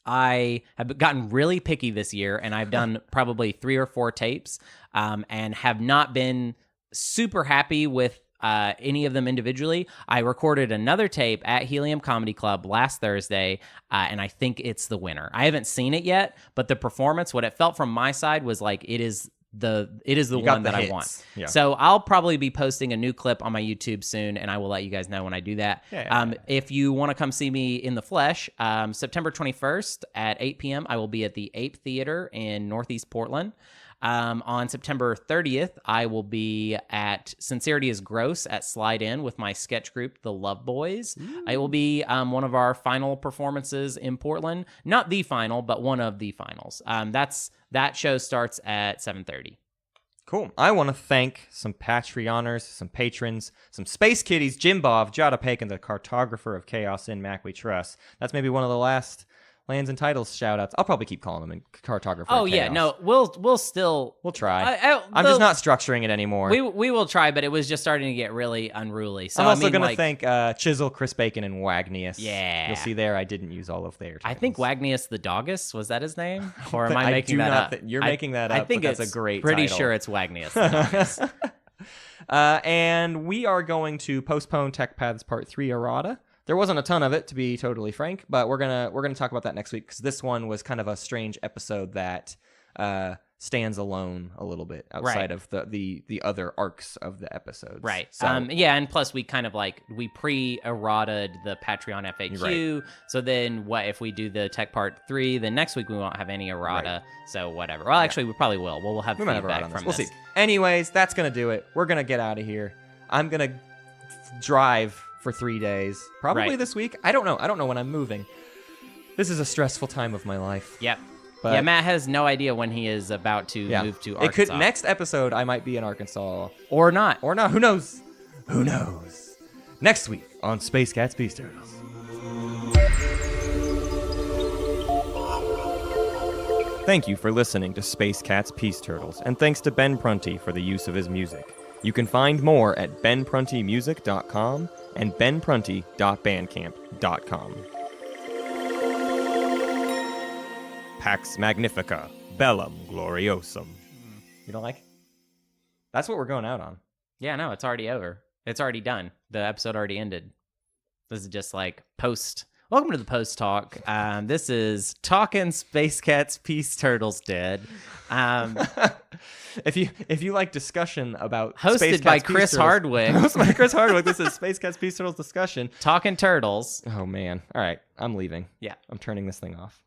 I have gotten really picky this year, and I've done probably 3 or 4 tapes, and have not been super happy with any of them individually. I recorded another tape at Helium Comedy Club last Thursday, and I think it's the winner. I haven't seen it yet, but the performance, what it felt from my side was like it is the one that I want. Yeah. So I'll probably be posting a new clip on my YouTube soon, and I will let you guys know when I do that. If you want to come see me in the flesh, September 21st at 8 p.m., I will be at the Ape Theater in Northeast Portland. On September 30th, I will be at Sincerity is Gross at Slide In with my sketch group, The Love Boys. It will be one of our final performances in Portland. Not the final, but one of the finals. That show starts at 7:30. Cool. I want to thank some Patreoners, some patrons, some Space Kitties, Jim Bob, Jada Pakin, the cartographer of chaos in Mac We Trust. That's maybe one of the last lands and titles shout outs. I'll probably keep calling them in cartographer. Oh yeah, no, we'll still try. I'm just not structuring it anymore. We will try, but it was just starting to get really unruly. So I'm also going to thank Chisel, Chris Bacon, and Wagnius. Yeah, you'll see there. I didn't use all of their titles. I think Wagnius the Doggus, was that his name, or am I making that up? You're making that up. I think it's a great. Pretty title. sure it's Wagnius the Doggus. And we are going to postpone Tech Paths Part 3 errata. There wasn't a ton of it, to be totally frank, but we're gonna talk about that next week because this one was kind of a strange episode that stands alone a little bit outside of the other arcs of the episodes. Right. So, and plus we kind of we pre-errataed the Patreon FAQ. Right. So then what if we do the Tech Part 3, then next week we won't have any errata. Right. So whatever. Well, actually we probably will. We'll have feedback from this. We'll see. Anyways, that's gonna do it. We're gonna get out of here. I'm gonna drive for 3 days, probably this week. I don't know when I'm moving. This is a stressful time of my life. Yep. But yeah, Matt has no idea when he is about to move to Arkansas. Next episode I might be in Arkansas or not. Who knows? Next week on Space Cats Peace Turtles. Thank you for listening to Space Cats Peace Turtles, and thanks to Ben Prunty for the use of his music. You can find more at benpruntymusic.com and benprunty.bandcamp.com. Pax Magnifica, Bellum Gloriosum. You don't like it? That's what we're going out on. Yeah, no, it's already over. It's already done. The episode already ended. This is just post. Welcome to the post talk. This is Talking Space Cats Peace Turtles Dead. If you like discussion about hosted Space Cats by Peace Chris Turtles, Hardwick. Hosted by Chris Hardwick. This is Space Cats Peace Turtles discussion. Talking Turtles. Oh man. All right, I'm leaving. Yeah. I'm turning this thing off.